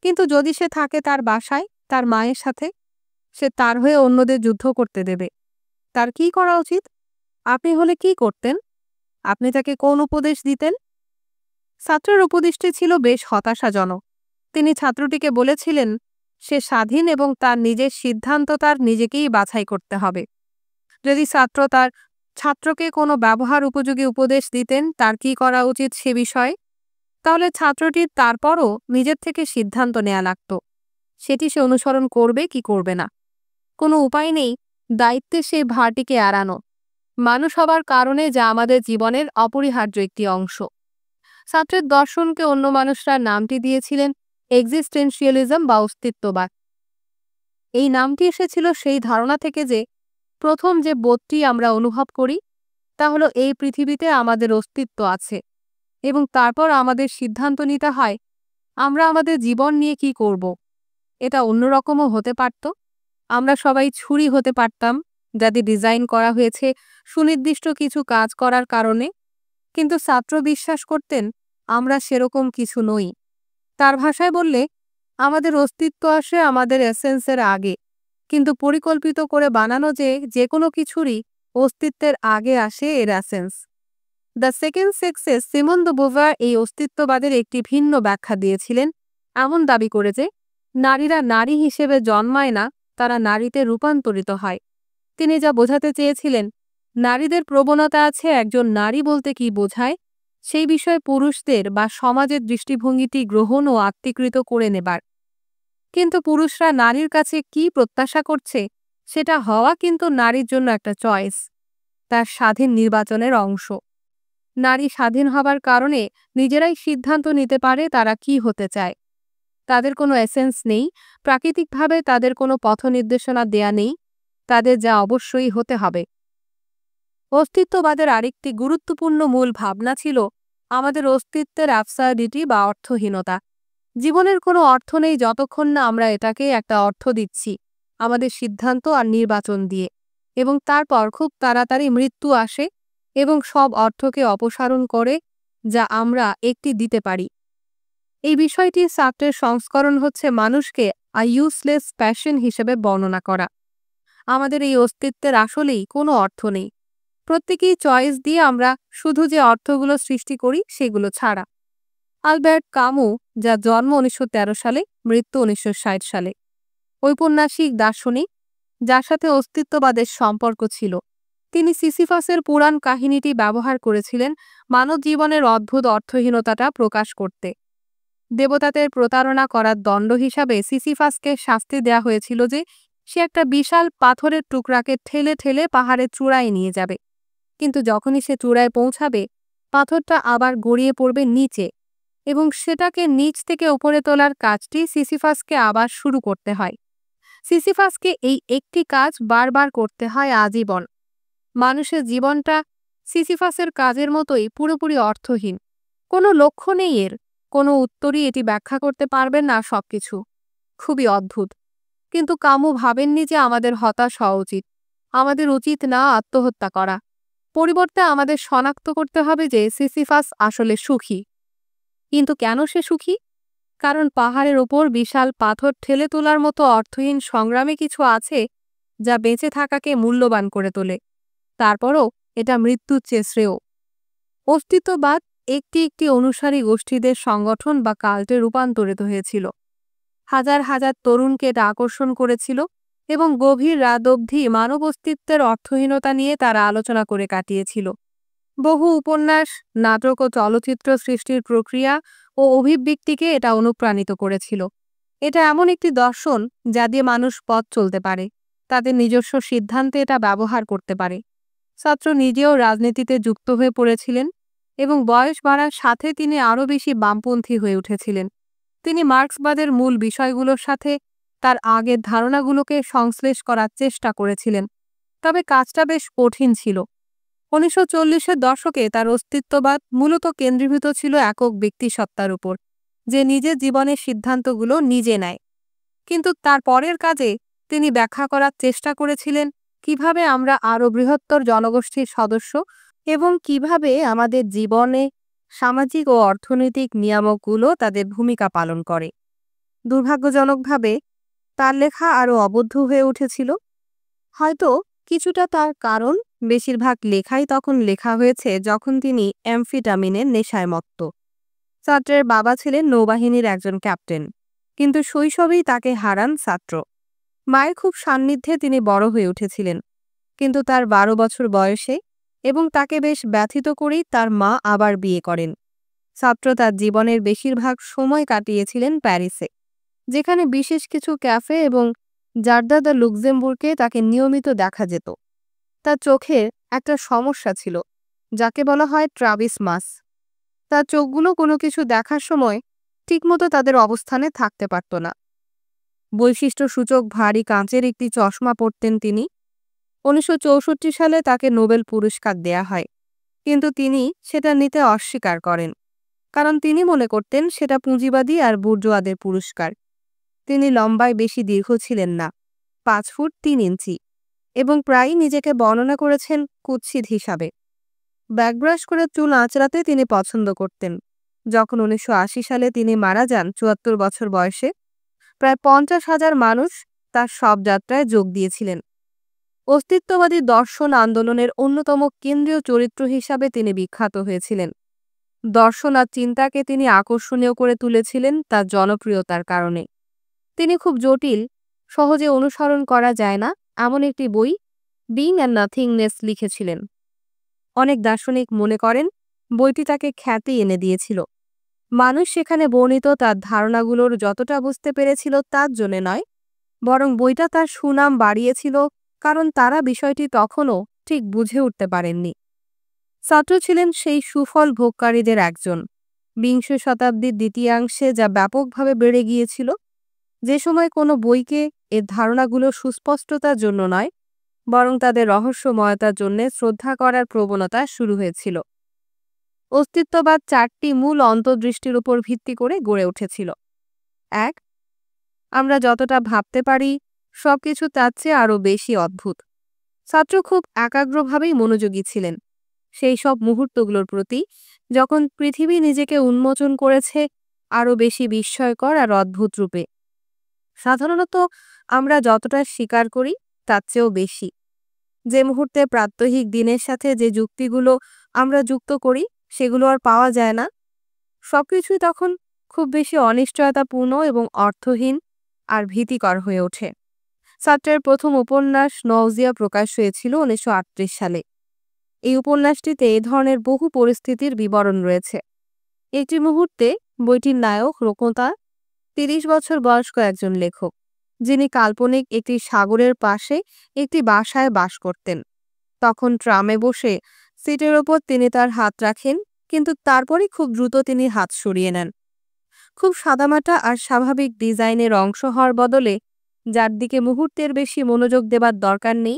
কিন্তু যদি সে থাকে তার বাসায় তার মায়ের সাথে, সে তার হয়ে অন্যদের যুদ্ধ করতে দেবে। তার কি করা উচিত? আপনি হলে কি করতেন? আপনি তাকে কোন উপদেশ দিতেন? ছাত্রের উপদেশটি ছিল বেশ হতাশাজনক। তিনি ছাত্রটিকে বলেছিলেন, সে স্বাধীন এবং তার নিজের সিদ্ধান্ত তার নিজেকেই বাছাই করতে হবে। যদি ছাত্রকে কোনো ব্যবহার উপযোগী উপদেশ দিতেন তার কি করা উচিত সে বিষয়ে, তাহলে ছাত্রটির তারপরও নিজের থেকে সিদ্ধান্ত নেওয়া লাগত, সেটি সে অনুসরণ করবে কি করবে না। কোনো উপায় নেই দায়িত্বে সেই ভারটিকে এড়ানো। মানুষ হবার কারণে যা আমাদের জীবনের অপরিহার্য একটি অংশ। ছাত্রের দর্শনকে অন্য মানুষরা নামটি দিয়েছিলেন এক্সিস্টেন্সিয়ালিজম বা অস্তিত্ববাদ। এই নামটি এসেছিল সেই ধারণা থেকে যে প্রথম যে বোধটি আমরা অনুভব করি তা হলো এই পৃথিবীতে আমাদের অস্তিত্ব আছে, এবং তারপর আমাদের সিদ্ধান্ত নিতে হয় আমরা আমাদের জীবন নিয়ে কি করব। এটা অন্যরকমও হতে পারত। আমরা সবাই ছুরি হতে পারতাম, যাদের ডিজাইন করা হয়েছে সুনির্দিষ্ট কিছু কাজ করার কারণে। কিন্তু ছাত্র বিশ্বাস করতেন আমরা সেরকম কিছু নই। তার ভাষায় বললে, আমাদের অস্তিত্ব আসে আমাদের এসেন্সের আগে, কিন্তু পরিকল্পিত করে বানানো যে কোনো কিছুরই অস্তিত্বের আগে আসে এর এসেন্স। দ্য সেকেন্ড সেক্সে সিমন দ্য বুভার এই অস্তিত্ববাদের একটি ভিন্ন ব্যাখ্যা দিয়েছিলেন, এমন দাবি করে যে নারীরা নারী হিসেবে জন্মায় না, তারা নারীতে রূপান্তরিত হয়। তিনি যা বোঝাতে চেয়েছিলেন, নারীদের প্রবণতা আছে একজন নারী বলতে কি বোঝায় সেই বিষয়ে পুরুষদের বা সমাজের দৃষ্টিভঙ্গিটি গ্রহণ ও আত্মীকৃত করে নেবার। কিন্তু পুরুষরা নারীর কাছে কি প্রত্যাশা করছে সেটা হওয়া কিন্তু নারীর জন্য একটা চয়েস, তার স্বাধীন নির্বাচনের অংশ। নারী স্বাধীন হবার কারণে নিজেরাই সিদ্ধান্ত নিতে পারে তারা কি হতে চায়। তাদের কোনো এসেন্স নেই, প্রাকৃতিকভাবে তাদের কোনো পথ নির্দেশনা দেয়া নেই, তাদের যা অবশ্যই হতে হবে। অস্তিত্ববাদের আরেকটি গুরুত্বপূর্ণ মূল ভাবনা ছিল আমাদের অস্তিত্বের অ্যাবসার্ডিটি বা অর্থহীনতা। জীবনের কোনো অর্থ নেই যতক্ষণ না আমরা এটাকে একটা অর্থ দিচ্ছি আমাদের সিদ্ধান্ত আর নির্বাচন দিয়ে, এবং তারপর খুব তাড়াতাড়ি মৃত্যু আসে এবং সব অর্থকে অপসারণ করে যা আমরা একটি দিতে পারি। এই বিষয়টি সার্ত্রের সংস্করণ হচ্ছে মানুষকে ইউজলেস প্যাশন হিসেবে বর্ণনা করা। আমাদের এই অস্তিত্বের আসলেই কোনো অর্থ নেই, প্রত্যেকেই চয়েস দিয়ে আমরা শুধু যে অর্থগুলো সৃষ্টি করি সেগুলো ছাড়া। আলবার্ট কামু, যার জন্ম 1913 সালে, মৃত্যু 1960 সালে, ঔপন্যাসিক দার্শনিক যার সাথে অস্তিত্ববাদের সম্পর্ক ছিল, তিনি সিসিফাসের পুরাণ কাহিনীটি ব্যবহার করেছিলেন মানব জীবনের অদ্ভুত অর্থহীনতাটা প্রকাশ করতে। দেবতাদের প্রতারণা করার দণ্ড হিসাবে সিসিফাসকে শাস্তি দেয়া হয়েছিল যে সে একটা বিশাল পাথরের টুকরাকে ঠেলে ঠেলে পাহাড়ের চূড়ায় নিয়ে যাবে, কিন্তু যখনই সে চূড়ায় পৌঁছাবে পাথরটা আবার গড়িয়ে পড়বে নিচে, এবং সেটাকে নিচ থেকে উপরে তোলার কাজটি সিসিফাসকে আবার শুরু করতে হয়। সিসিফাসকে এই একটি কাজ বারবার করতে হয় আজীবন। মানুষের জীবনটা সিসিফাসের কাজের মতোই পুরোপুরি অর্থহীন। কোনো লক্ষ্য নেই এর, কোনো উত্তরই এটি ব্যাখ্যা করতে পারবেন না সবকিছু। খুবই অদ্ভুত। কিন্তু কামু ভাবেননি যে আমাদের হতাশ হওয়া উচিত। আমাদের উচিত না আত্মহত্যা করা। পরিবর্তে আমাদের শনাক্ত করতে হবে যে সিসিফাস আসলে সুখী। কিন্তু কেন সে সুখী? কারণ পাহাড়ের ওপর বিশাল পাথর ঠেলে তোলার মতো অর্থহীন সংগ্রামে কিছু আছে যা বেঁচে থাকাকে মূল্যবান করে তোলে। তারপরও এটা মৃত্যুর চেয়ে শ্রেয়। অস্তিত্ববাদ একটি একটি অনুসারী গোষ্ঠীদের সংগঠন বা কাল্টে রূপান্তরিত হয়েছিল। হাজার হাজার তরুণকে এটা আকর্ষণ করেছিল এবং গভীর রাত অবধি মানব অস্তিত্বের অর্থহীনতা নিয়ে তারা আলোচনা করে কাটিয়েছিল। বহু উপন্যাস, নাটক ও চলচ্চিত্র সৃষ্টির প্রক্রিয়া ও অভিব্যক্তিকে এটা অনুপ্রাণিত করেছিল। এটা এমন একটি দর্শন যা দিয়ে মানুষ পথ চলতে পারে, তাদের নিজস্ব সিদ্ধান্তে এটা ব্যবহার করতে পারে। ছাত্র নিজেও রাজনীতিতে যুক্ত হয়ে পড়েছিলেন এবং বয়স বাড়ার সাথে তিনি আরও বেশি বামপন্থী হয়ে উঠেছিলেন। তিনি মার্ক্সবাদের মূল বিষয়গুলোর সাথে তার আগের ধারণাগুলোকে সংশ্লেষ করার চেষ্টা করেছিলেন, তবে কাজটা বেশ কঠিন ছিল। 1940-এর দশকে তার অস্তিত্ববাদ মূলত কেন্দ্রীভূত ছিল একক ব্যক্তিসত্তার উপর, যে নিজের জীবনের সিদ্ধান্তগুলো নিজে নেয়। কিন্তু তার পরের কাজে তিনি ব্যাখ্যা করার চেষ্টা করেছিলেন কিভাবে আমরা আরও বৃহত্তর জনগোষ্ঠীর সদস্য এবং কিভাবে আমাদের জীবনে সামাজিক ও অর্থনৈতিক নিয়ামকগুলো তাদের ভূমিকা পালন করে। দুর্ভাগ্যজনকভাবে তার লেখা আরও অবদ্ধ হয়ে উঠেছিল। হয়তো কিছুটা তার কারণ, বেশিরভাগ লেখাই তখন লেখা হয়েছে যখন তিনি অ্যামফিটামিনের নেশায় মত্ত। সার্ত্রের বাবা ছিলেন নৌবাহিনীর একজন ক্যাপ্টেন, কিন্তু শৈশবেই তাকে হারান সার্ত্র। মায়ের খুব সান্নিধ্যে তিনি বড় হয়ে উঠেছিলেন, কিন্তু তার 12 বছর বয়সে এবং তাকে বেশ ব্যথিত করেই তার মা আবার বিয়ে করেন। সার্ত্র তার জীবনের বেশিরভাগ সময় কাটিয়েছিলেন প্যারিসে, যেখানে বিশেষ কিছু ক্যাফে এবং জার্দা দ্য লুক্সেমবুর্গে তাকে নিয়মিত দেখা যেত। তার চোখের একটা সমস্যা ছিল, যাকে বলা হয় ট্রাবিসমাস। তার চোখগুলো কোনো কিছু দেখার সময় ঠিকমতো তাদের অবস্থানে থাকতে পারত না। বৈশিষ্ট্যসূচক ভারী কাঁচের একটি চশমা পরতেন তিনি। 1964 সালে তাকে নোবেল পুরস্কার দেয়া হয়, কিন্তু তিনি সেটা নিতে অস্বীকার করেন, কারণ তিনি মনে করতেন সেটা পুঁজিবাদী আর বুর্জোয়াদের পুরস্কার। তিনি লম্বায় বেশি দীর্ঘ ছিলেন না, 5 ফুট 3 ইঞ্চি, এবং প্রায়ই নিজেকে বর্ণনা করেছেন কুৎসিত হিসাবে। ব্যাকব্রাশ করে চুল আঁচড়াতে তিনি পছন্দ করতেন। যখন 1980 সালে তিনি মারা যান 74 বছর বয়সে, প্রায় 50,000 মানুষ তার শবযাত্রায় যোগ দিয়েছিলেন। অস্তিত্ববাদী দর্শন আন্দোলনের অন্যতম কেন্দ্রীয় চরিত্র হিসাবে তিনি বিখ্যাত হয়েছিলেন। দর্শন আর চিন্তাকে তিনি আকর্ষণীয় করে তুলেছিলেন তার জনপ্রিয়তার কারণে। তিনি খুব জটিল, সহজে অনুসরণ করা যায় না এমন একটি বই, বিং অ্যান্ড নাথিংনেস, লিখেছিলেন। অনেক দার্শনিক মনে করেন বইটি তাকে খ্যাতি এনে দিয়েছিল। মানুষ সেখানে বর্ণিত তার ধারণাগুলোর যতটা বুঝতে পেরেছিল তার জন্য নয়, বরং বইটা তার সুনাম বাড়িয়েছিল, কারণ তারা বিষয়টি তখনও ঠিক বুঝে উঠতে পারেননি। সার্ত্র ছিলেন সেই সুফল ভোগকারীদের একজন। বিংশ শতাব্দীর দ্বিতীয়াংশে যা ব্যাপকভাবে বেড়ে গিয়েছিল, যে সময় কোনো বইকে এর ধারণাগুলো সুস্পষ্টতার জন্য নয়, বরং তাদের রহস্যময়তার জন্য শ্রদ্ধা করার প্রবণতা শুরু হয়েছিল। অস্তিত্ববাদ 4টি মূল অন্তর্দৃষ্টির উপর ভিত্তি করে গড়ে উঠেছিল। 1. আমরা যতটা ভাবতে পারি সবকিছু তার চেয়ে আরও বেশি অদ্ভুত। ছাত্র খুব একাগ্রভাবেই মনোযোগী ছিলেন সেই সব মুহূর্তগুলোর প্রতি, যখন পৃথিবী নিজেকে উন্মোচন করেছে আরও বেশি বিস্ময়কর আর অদ্ভুত রূপে। সাধারণত আমরা যতটা স্বীকার করি তার চেয়েও বেশি। যে মুহূর্তে প্রাত্যহিক দিনের সাথে যে যুক্তিগুলো আমরা যুক্ত করি সেগুলো আর পাওয়া যায় না, সবকিছুই তখন খুব বেশি অনিশ্চয়তাপূর্ণ এবং অর্থহীন আর ভীতিকর হয়ে ওঠে। সার্ত্রের প্রথম উপন্যাস নওজিয়া প্রকাশ হয়েছিল 1938 সালে। এই উপন্যাসটিতে এ ধরনের বহু পরিস্থিতির বিবরণ রয়েছে। একটি মুহূর্তে বইটির নায়ক রোকোতা 30 বছর বয়স্ক একজন লেখক, যিনি কাল্পনিক একটি সাগরের পাশে একটি বাসায় বাস করতেন। তখন ট্রামে বসে সিটের ওপর তিনি তার হাত রাখেন, কিন্তু তারপরই খুব দ্রুত তিনি হাত সরিয়ে নেন। খুব সাদামাটা আর স্বাভাবিক ডিজাইনের অংশ হওয়ার বদলে, যার দিকে মুহূর্তের বেশি মনোযোগ দেবার দরকার নেই,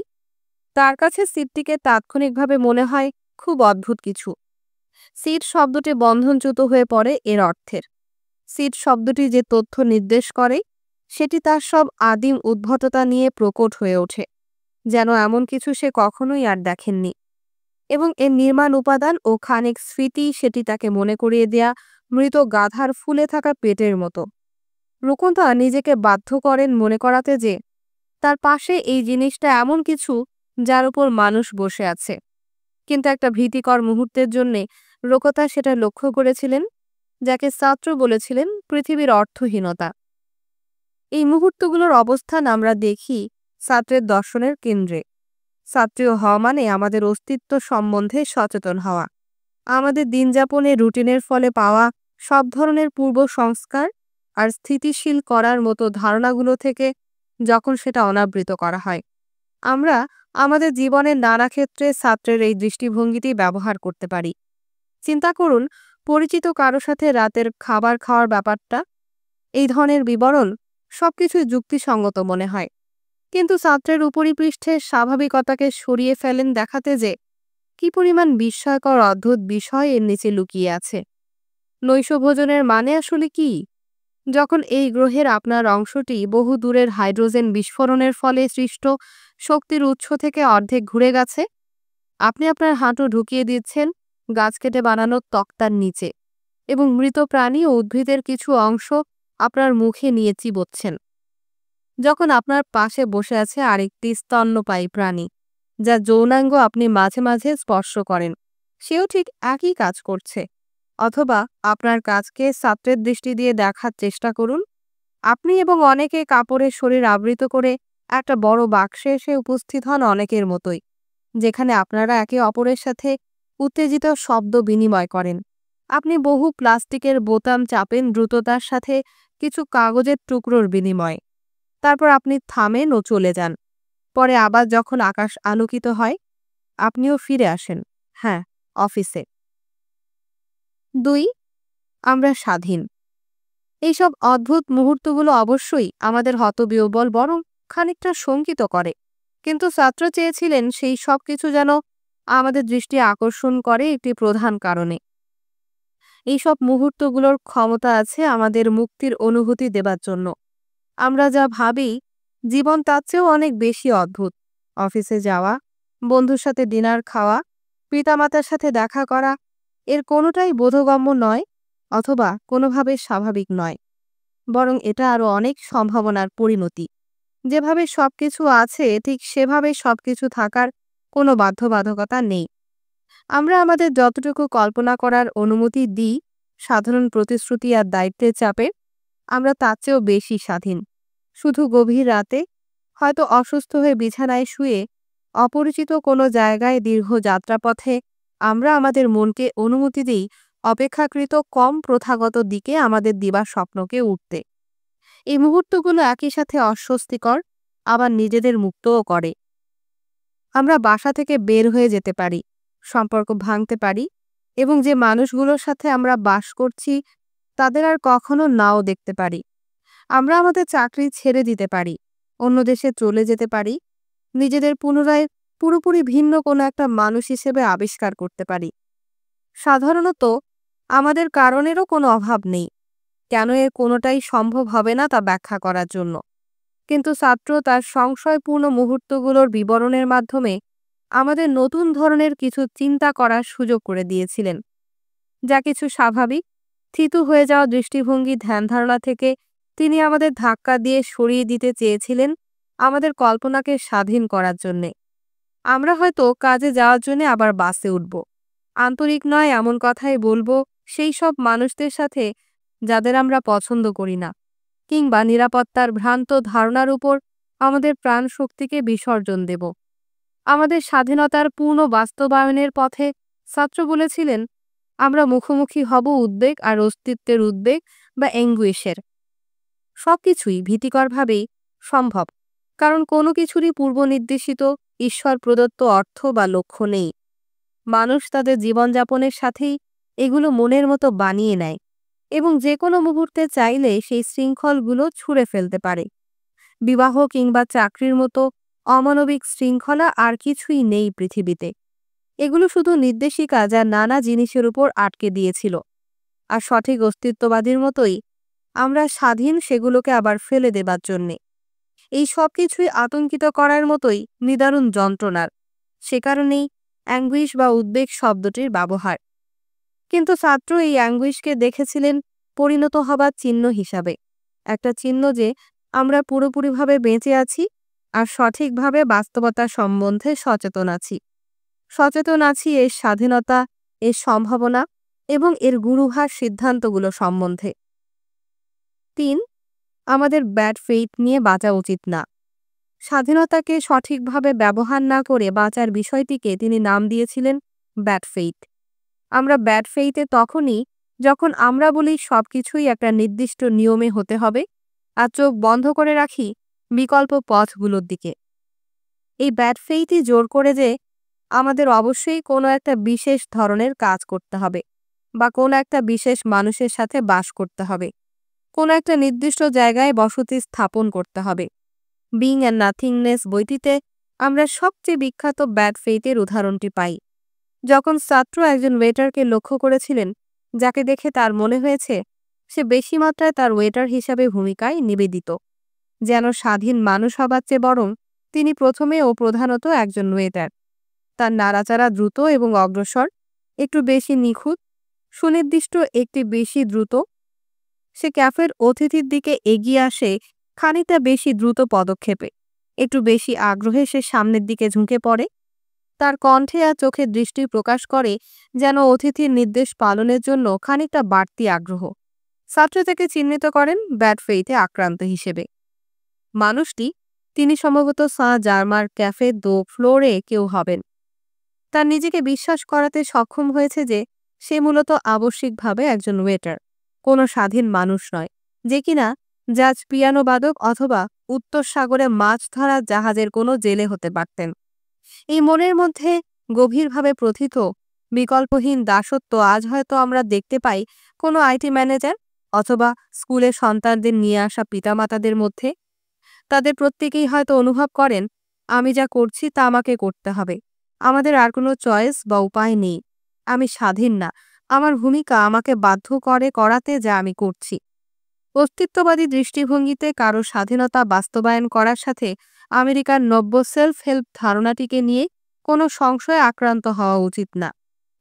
তার কাছে সিটটিকে তাৎক্ষণিকভাবে মনে হয় খুব অদ্ভুত কিছু। সিট শব্দটি বন্ধনচ্যুত হয়ে পড়ে এর অর্থের। সিট শব্দটি যে তথ্য নির্দেশ করে সেটি তার সব আদিম উদ্ভটতা নিয়ে প্রকট হয়ে ওঠে, যেন এমন কিছু সে কখনোই আর দেখেননি। এবং এর নির্মাণ উপাদান ও খানিক স্মৃতি সেটি তাকে মনে করিয়ে দেয়া মৃত গাধার ফুলে থাকা পেটের মতো। রুকুন্দা নিজেকে বাধ্য করেন মনে করাতে যে তার পাশে এই জিনিসটা এমন কিছু যার উপর মানুষ বসে আছে। কিন্তু একটা ভীতিকর মুহূর্তের জন্যে রোকতা সেটা লক্ষ্য করেছিলেন, যাকে ছাত্র বলেছিলেন পৃথিবীর অর্থহীনতা। এই মুহূর্তগুলোর অবস্থান আমরা দেখি ছাত্রের দর্শনের কেন্দ্রে। ছাত্রীয় হওয়া মানে আমাদের অস্তিত্ব সম্বন্ধে সচেতন হওয়া, আমাদের দিনযাপনের রুটিনের ফলে পাওয়া সব ধরনের পূর্ব সংস্কার আর স্থিতিশীল করার মতো ধারণাগুলো থেকে যখন সেটা অনাবৃত করা হয়। আমরা আমাদের জীবনের নানা ক্ষেত্রে ছাত্রের এই দৃষ্টিভঙ্গিটি ব্যবহার করতে পারি। চিন্তা করুন, পরিচিত কারো সাথে রাতের খাবার খাওয়ার ব্যাপারটা। এই ধরনের বিবরণ সবকিছুই যুক্তিসঙ্গত মনে হয়, কিন্তু ছাত্রের উপরিপৃষ্ঠে স্বাভাবিকতাকে সরিয়ে ফেলেন দেখাতে যে কি পরিমাণ বিস্ময়কর অদ্ভুত বিষয় এর নিচে লুকিয়ে আছে। নৈশভোজনের মানে আসলে কি? যখন এই গ্রহের আপনার অংশটি বহু দূরের হাইড্রোজেন বিস্ফোরণের ফলে সৃষ্ট শক্তির উৎস থেকে অর্ধেক ঘুরে গেছে। আপনি আপনার হাঁটু ঢুকিয়ে দিচ্ছেন গাছ কেটে বানানো তক্তার নিচে এবং মৃত প্রাণী ও উদ্ভিদের কিছু অংশ আপনার মুখে নিয়ে চিবোচ্ছেন। যখন আপনার পাশে বসে আছে আরেকটি স্তন্যপায়ী প্রাণী, যা যৌনাঙ্গ আপনি মাঝে মাঝে স্পর্শ করেন, সেও ঠিক একই কাজ করছে। অথবা আপনার কাজকে ছাত্রের দৃষ্টি দিয়ে দেখার চেষ্টা করুন। আপনি এবং অনেকে কাপড়ের শরীর আবৃত করে একটা বড় বাক্সে এসে উপস্থিত হন অনেকের মতোই, যেখানে আপনারা একে অপরের সাথে উত্তেজিত শব্দ বিনিময় করেন। আপনি বহু প্লাস্টিকের বোতাম চাপেন দ্রুততার সাথে কিছু কাগজের টুকরোর বিনিময়ে। তারপর আপনি থামেন ও চলে যান। পরে আবার যখন আকাশ আলোকিত হয়, আপনিও ফিরে আসেন। হ্যাঁ, অফিসে। ২. আমরা স্বাধীন। এইসব অদ্ভুত মুহূর্তগুলো অবশ্যই আমাদের হতবিহ্বল বরং খানিকটা শঙ্কিত করে। কিন্তু ছাত্র চেয়েছিলেন সেই সব কিছু যেন আমাদের দৃষ্টি আকর্ষণ করে একটি প্রধান কারণে। এইসব মুহূর্তগুলোর ক্ষমতা আছে আমাদের মুক্তির অনুভূতি দেবার জন্য। আমরা যা ভাবি জীবন তার চেয়েও অনেক বেশি অদ্ভুত। অফিসে যাওয়া, বন্ধুর সাথে ডিনার খাওয়া, পিতামাতার সাথে দেখা করা, এর কোনোটাই বোধগম্য নয় অথবা কোনোভাবে স্বাভাবিক নয়, বরং এটা আরও অনেক সম্ভাবনার পরিণতি। যেভাবে সবকিছু আছে ঠিক সেভাবে সবকিছু থাকার কোনো বাধ্যবাধকতা নেই। আমরা আমাদের যতটুকু কল্পনা করার অনুমতি দিই সাধারণ প্রতিশ্রুতি আর দায়িত্বের চাপে, আমরা তার চেয়েও বেশি স্বাধীন। শুধু গভীর রাতে, হয়তো অসুস্থ হয়ে বিছানায় শুয়ে, অপরিচিত কোনো জায়গায় দীর্ঘ যাত্রাপথে আমরা আমাদের মনকে অনুমতি দিই অপেক্ষাকৃত কম প্রথাগত দিকে আমাদের দিবা স্বপ্নকে উঠতে। এই মুহূর্তগুলো একই সাথে অস্বস্তিকর, আবার নিজেদের মুক্তও করে। আমরা বাসা থেকে বের হয়ে যেতে পারি, সম্পর্ক ভাঙতে পারি এবং যে মানুষগুলোর সাথে আমরা বাস করছি তাদের আর কখনো নাও দেখতে পারি। আমরা আমাদের চাকরি ছেড়ে দিতে পারি, অন্য দেশে চলে যেতে পারি, নিজেদের পুনরায় পুরোপুরি ভিন্ন কোনো একটা মানুষ হিসেবে আবিষ্কার করতে পারি। সাধারণত আমাদের কারণেরও কোনো অভাব নেই, কেন এর কোনোটাই সম্ভব হবে না তা ব্যাখ্যা করার জন্য। কিন্তু ছাত্র তার সংশয়পূর্ণ মুহূর্তগুলোর বিবরণের মাধ্যমে আমাদের নতুন ধরনের কিছু চিন্তা করার সুযোগ করে দিয়েছিলেন, যা কিছু স্বাভাবিক থিতু হয়ে যাওয়া দৃষ্টিভঙ্গি ধ্যান ধারণা থেকে তিনি আমাদের ধাক্কা দিয়ে সরিয়ে দিতে চেয়েছিলেন আমাদের কল্পনাকে স্বাধীন করার জন্যে। আমরা হয়তো কাজে যাওয়ার জন্য আবার বাসে উঠব, আন্তরিক নয় এমন কথাই বলবো সেই সব মানুষদের সাথে যাদের আমরা পছন্দ করি না, কিংবা নিরাপত্তার ভ্রান্ত ধারণার উপর আমাদের প্রাণ শক্তিকে বিসর্জন দেব। আমাদের স্বাধীনতার পূর্ণ বাস্তবায়নের পথে ছাত্র বলেছিলেন আমরা মুখোমুখি হব উদ্বেগ আর অস্তিত্বের উদ্বেগ বা অ্যাঙ্গুইশের। সবকিছুই ভীতিকরভাবেই সম্ভব, কারণ কোনো কিছুরই পূর্বনির্দেশিত ঈশ্বর প্রদত্ত অর্থ বা লক্ষ্য নেই। মানুষ তাদের জীবনযাপনের সাথেই এগুলো মনের মতো বানিয়ে নেয় এবং যে কোনো মুহূর্তে চাইলে সেই শৃঙ্খলগুলো ছুঁড়ে ফেলতে পারে। বিবাহ কিংবা চাকরির মতো অমানবিক শৃঙ্খলা আর কিছুই নেই পৃথিবীতে। এগুলো শুধু নির্দেশিকা যা নানা জিনিসের উপর আটকে দিয়েছিল, আর সঠিক অস্তিত্ববাদীর মতোই আমরা স্বাধীন সেগুলোকে আবার ফেলে দেবার জন্যে। এই সব কিছুই আতঙ্কিত করার মতোই নিদারুণ যন্ত্রণার, সে কারণেই অ্যাঙ্গুইশ বা উদ্বেগ শব্দটির ব্যবহার। কিন্তু ছাত্র এই অ্যাঙ্গুইশকে দেখেছিলেন পরিণত হবার চিহ্ন হিসাবে, একটা চিহ্ন যে আমরা পুরোপুরিভাবে বেঁচে আছি আর সঠিকভাবে বাস্তবতা সম্বন্ধে সচেতন আছি। সচেতন আছি এর স্বাধীনতা, এর সম্ভাবনা এবং এর গুরুভার সিদ্ধান্তগুলো সম্বন্ধে। ৩. আমাদের ব্যাড ফেইথ নিয়ে বাঁচা উচিত না। স্বাধীনতাকে সঠিকভাবে ব্যবহার না করে বাঁচার বিষয়টিকে তিনি নাম দিয়েছিলেন ব্যাড ফেইথ। আমরা ব্যাড ফেইথে তখনই যখন আমরা বলি সবকিছুই একটা নির্দিষ্ট নিয়মে হতে হবে আর চোখ বন্ধ করে রাখি বিকল্প পথগুলোর দিকে। এই ব্যাড ফেইথই জোর করে যে আমাদের অবশ্যই কোনো একটা বিশেষ ধরনের কাজ করতে হবে বা কোনো একটা বিশেষ মানুষের সাথে বাস করতে হবে, কোনো একটা নির্দিষ্ট জায়গায় বসতি স্থাপন করতে হবে। বিং অ্যান্ড নাথিংনেস বইটিতে আমরা সবচেয়ে বিখ্যাত ব্যাড ফেইথের উদাহরণটি পাই, যখন ছাত্র একজন ওয়েটারকে লক্ষ্য করেছিলেন যাকে দেখে তার মনে হয়েছে সে বেশি মাত্রায় তার ওয়েটার হিসাবে ভূমিকায় নিবেদিত, যেন স্বাধীন মানুষ হবার চেয়ে বরং তিনি প্রথমে ও প্রধানত একজন ওয়েটার। তার নাড়াচাড়া দ্রুত এবং অগ্রসর, একটু বেশি নিখুঁত, সুনির্দিষ্ট, একটি বেশি দ্রুত। সে ক্যাফের অতিথির দিকে এগিয়ে আসে খানিকটা বেশি দ্রুত পদক্ষেপে, একটু বেশি আগ্রহে সে সামনের দিকে ঝুঁকে পড়ে। তার কণ্ঠে আর চোখে দৃষ্টি প্রকাশ করে যেন অতিথির নির্দেশ পালনের জন্য খানিকটা বাড়তি আগ্রহ। ছাত্র তাকে চিহ্নিত করেন ব্যাড ফেইথে আক্রান্ত হিসেবে। মানুষটি, তিনি সম্ভবত সাঁ জার্মার ক্যাফে দো ফ্লোরে কেউ হবেন। তার নিজেকে বিশ্বাস করাতে সক্ষম হয়েছে যে সে মূলত আবশ্যিকভাবে একজন ওয়েটার, কোনো স্বাধীন মানুষ নয়, যে কিনা জাজ পিয়ানোবাদক অথবা উত্তর সাগরে মাছ ধরা জাহাজের কোনো জেলে হতে পারতেন। এই মনের মধ্যে গভীরভাবে প্রথিত বিকল্পহীন দাসত্ব আজ হয়তো আমরা দেখতে পাই কোনো আইটি ম্যানেজার অথবা স্কুলে সন্তানদের নিয়ে আসা পিতামাতাদের মধ্যে। তাদের প্রত্যেকেই হয়তো অনুভব করেন, আমি যা করছি তা আমাকে করতে হবে, আমাদের আর কোনো চয়েস বা উপায় নেই, আমি স্বাধীন না, আমার ভূমিকা আমাকে বাধ্য করে করাতে যা আমি করছি। অস্তিত্ববাদী দৃষ্টিভঙ্গিতে কারো স্বাধীনতা বাস্তবায়ন করার সাথে আমেরিকার নব্য সেলফ হেল্প ধারণাটিকে নিয়ে কোনো সংশয়ে আক্রান্ত হওয়া উচিত না,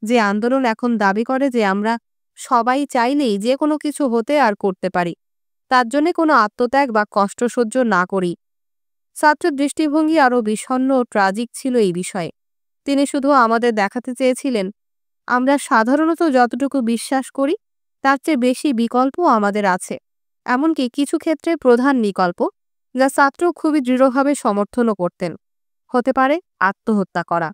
যে আন্দোলন এখন দাবি করে যে আমরা সবাই চাইলেই যে কোনো কিছু হতে আর করতে পারি, তার জন্য কোনো আত্মত্যাগ বা কষ্ট সহ্য না করি। ছাত্রের দৃষ্টিভঙ্গি আরও বিষণ্ণ ও ট্রাজিক ছিল এই বিষয়ে। তিনি শুধু আমাদের দেখাতে চেয়েছিলেন, আমরা সাধারণত যতটুকু বিশ্বাস করি তার চেয়ে বেশি বিকল্প আমাদের আছে, এমনকি কিছু ক্ষেত্রে প্রধান বিকল্প, যা ছাত্র খুবই দৃঢ়ভাবে সমর্থনও করতেন। হতে পারে আত্মহত্যা করা।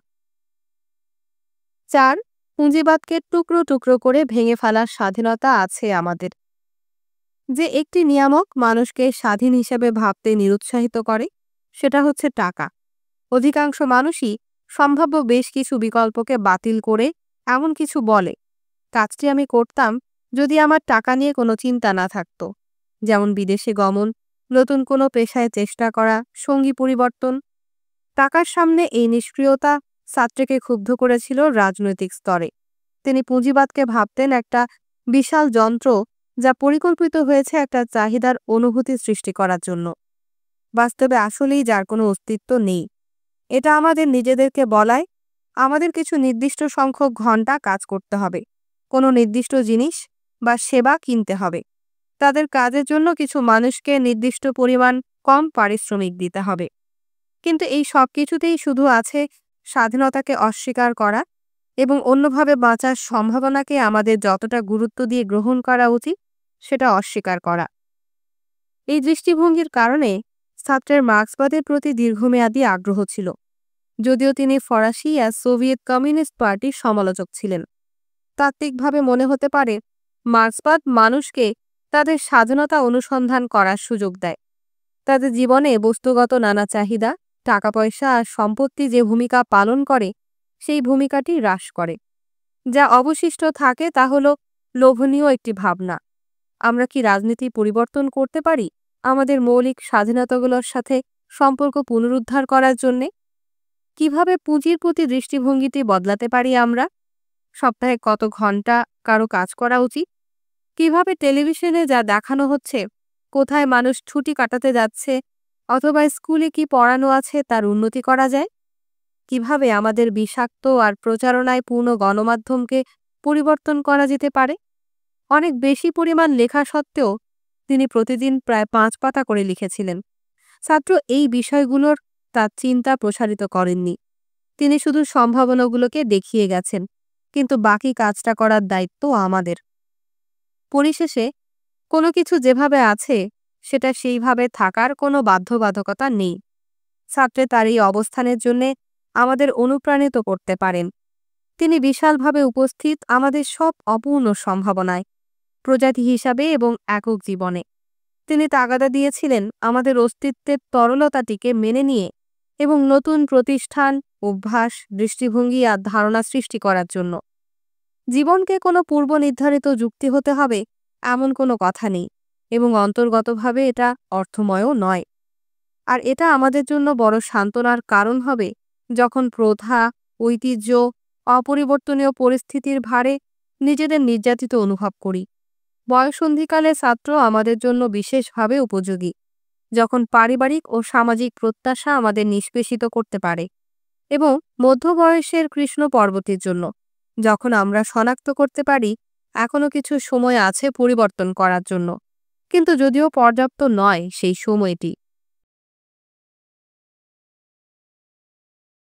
4. পুঁজিবাদকে টুকরো টুকরো করে ভেঙে ফেলার স্বাধীনতা আছে আমাদের। যে একটি নিয়ামক মানুষকে স্বাধীন হিসেবে ভাবতে নিরুৎসাহিত করে, সেটা হচ্ছে টাকা। অধিকাংশ মানুষই সম্ভাব্য বেশ কিছু বিকল্পকে বাতিল করে এমন কিছু বলে, কাজটি আমি করতাম যদি আমার টাকা নিয়ে কোনো চিন্তা না থাকতো, যেমন বিদেশে গমন, নতুন কোনো পেশায় চেষ্টা করা, সঙ্গী পরিবর্তন। টাকার সামনে এই নিষ্ক্রিয়তা ছাত্রকে ক্ষুব্ধ করেছিল রাজনৈতিক স্তরে। তিনি পুঁজিবাদকে ভাবতেন একটা বিশাল যন্ত্র যা পরিকল্পিত হয়েছে একটা চাহিদার অনুভূতি সৃষ্টি করার জন্য, বাস্তবে আসলেই যার কোনো অস্তিত্ব নেই। এটা আমাদের নিজেদেরকে বলায় আমাদের কিছু নির্দিষ্ট সংখ্যক ঘন্টা কাজ করতে হবে, কোনো নির্দিষ্ট জিনিস বা সেবা কিনতে হবে, তাদের কাজের জন্য কিছু মানুষকে নির্দিষ্ট পরিমাণ কম পারিশ্রমিক দিতে হবে। কিন্তু এই সব কিছুতেই শুধু আছে স্বাধীনতাকে অস্বীকার করা এবং অন্যভাবে বাঁচার সম্ভাবনাকে আমাদের যতটা গুরুত্ব দিয়ে গ্রহণ করা উচিত সেটা অস্বীকার করা। এই দৃষ্টিভঙ্গির কারণে ছাত্রের মার্ক্সবাদের প্রতি দীর্ঘমেয়াদী আগ্রহ ছিল, যদিও তিনি ফরাসি আর সোভিয়েত কমিউনিস্ট পার্টির সমালোচক ছিলেন। তাত্ত্বিকভাবে মনে হতে পারে মার্ক্সবাদ মানুষকে তাদের স্বাধীনতা অনুসন্ধান করার সুযোগ দেয়। তাদের জীবনে বস্তুগত নানা চাহিদা, টাকা পয়সা আর সম্পত্তি যে ভূমিকা পালন করে সেই ভূমিকাটি হ্রাস করে। যা অবশিষ্ট থাকে তা হলো লোভনীয় একটি ভাবনা। আমরা কি রাজনীতি পরিবর্তন করতে পারি আমাদের মৌলিক স্বাধীনতাগুলোর সাথে সম্পর্ক পুনরুদ্ধার করার জন্যে? কিভাবে পুঁজির প্রতি দৃষ্টিভঙ্গিটি বদলাতে পারি আমরা? সপ্তাহে কত ঘন্টা কারো কাজ করা উচিত? কিভাবে টেলিভিশনে যা দেখানো হচ্ছে, কোথায় মানুষ ছুটি কাটাতে যাচ্ছে অথবা স্কুলে কি পড়ানো আছে তার উন্নতি করা যায়? কিভাবে আমাদের বিষাক্ত আর প্রচারণায় পূর্ণ গণমাধ্যমকে পরিবর্তন করা যেতে পারে? অনেক বেশি পরিমাণ লেখা সত্ত্বেও তিনি প্রতিদিন প্রায় 5 পাতা করে লিখেছিলেন। ছাত্র এই বিষয়গুলোর তার চিন্তা প্রসারিত করেননি। তিনি শুধু সম্ভাবনাগুলোকে দেখিয়ে গেছেন, কিন্তু বাকি কাজটা করার দায়িত্ব আমাদের। পরিশেষে কোনো কিছু যেভাবে আছে সেটা সেইভাবে থাকার কোনো বাধ্যবাধকতা নেই। ছাত্রে তার এই অবস্থানের জন্যে আমাদের অনুপ্রাণিত করতে পারেন। তিনি বিশালভাবে উপস্থিত আমাদের সব অপূর্ণ সম্ভাবনায়, প্রজাতি হিসাবে এবং একক জীবনে। তিনি তাগাদা দিয়েছিলেন আমাদের অস্তিত্বের তরলতাটিকে মেনে নিয়ে এবং নতুন প্রতিষ্ঠান, অভ্যাস, দৃষ্টিভঙ্গি আর ধারণা সৃষ্টি করার জন্য। জীবনকে কোনো পূর্ব নির্ধারিত যুক্তি হতে হবে এমন কোনো কথা নেই, এবং অন্তর্গতভাবে এটা অর্থময়ও নয়। আর এটা আমাদের জন্য বড় সান্ত্বনার কারণ হবে যখন প্রথা, ঐতিহ্য, অপরিবর্তনীয় পরিস্থিতির ভারে নিজেদের নির্যাতিত অনুভব করি। বয়ঃসন্ধিকালে ছাত্র আমাদের জন্য বিশেষভাবে উপযোগী। যখন পারিবারিক ও সামাজিক প্রত্যাশা আমাদের নিষ্পেষিত করতে পারে, এবং মধ্যবয়সের কৃষ্ণ পর্বতের জন্য, যখন আমরা শনাক্ত করতে পারি এখনো কিছু সময় আছে পরিবর্তন করার জন্য, কিন্তু যদিও পর্যাপ্ত নয় সেই সময়টি।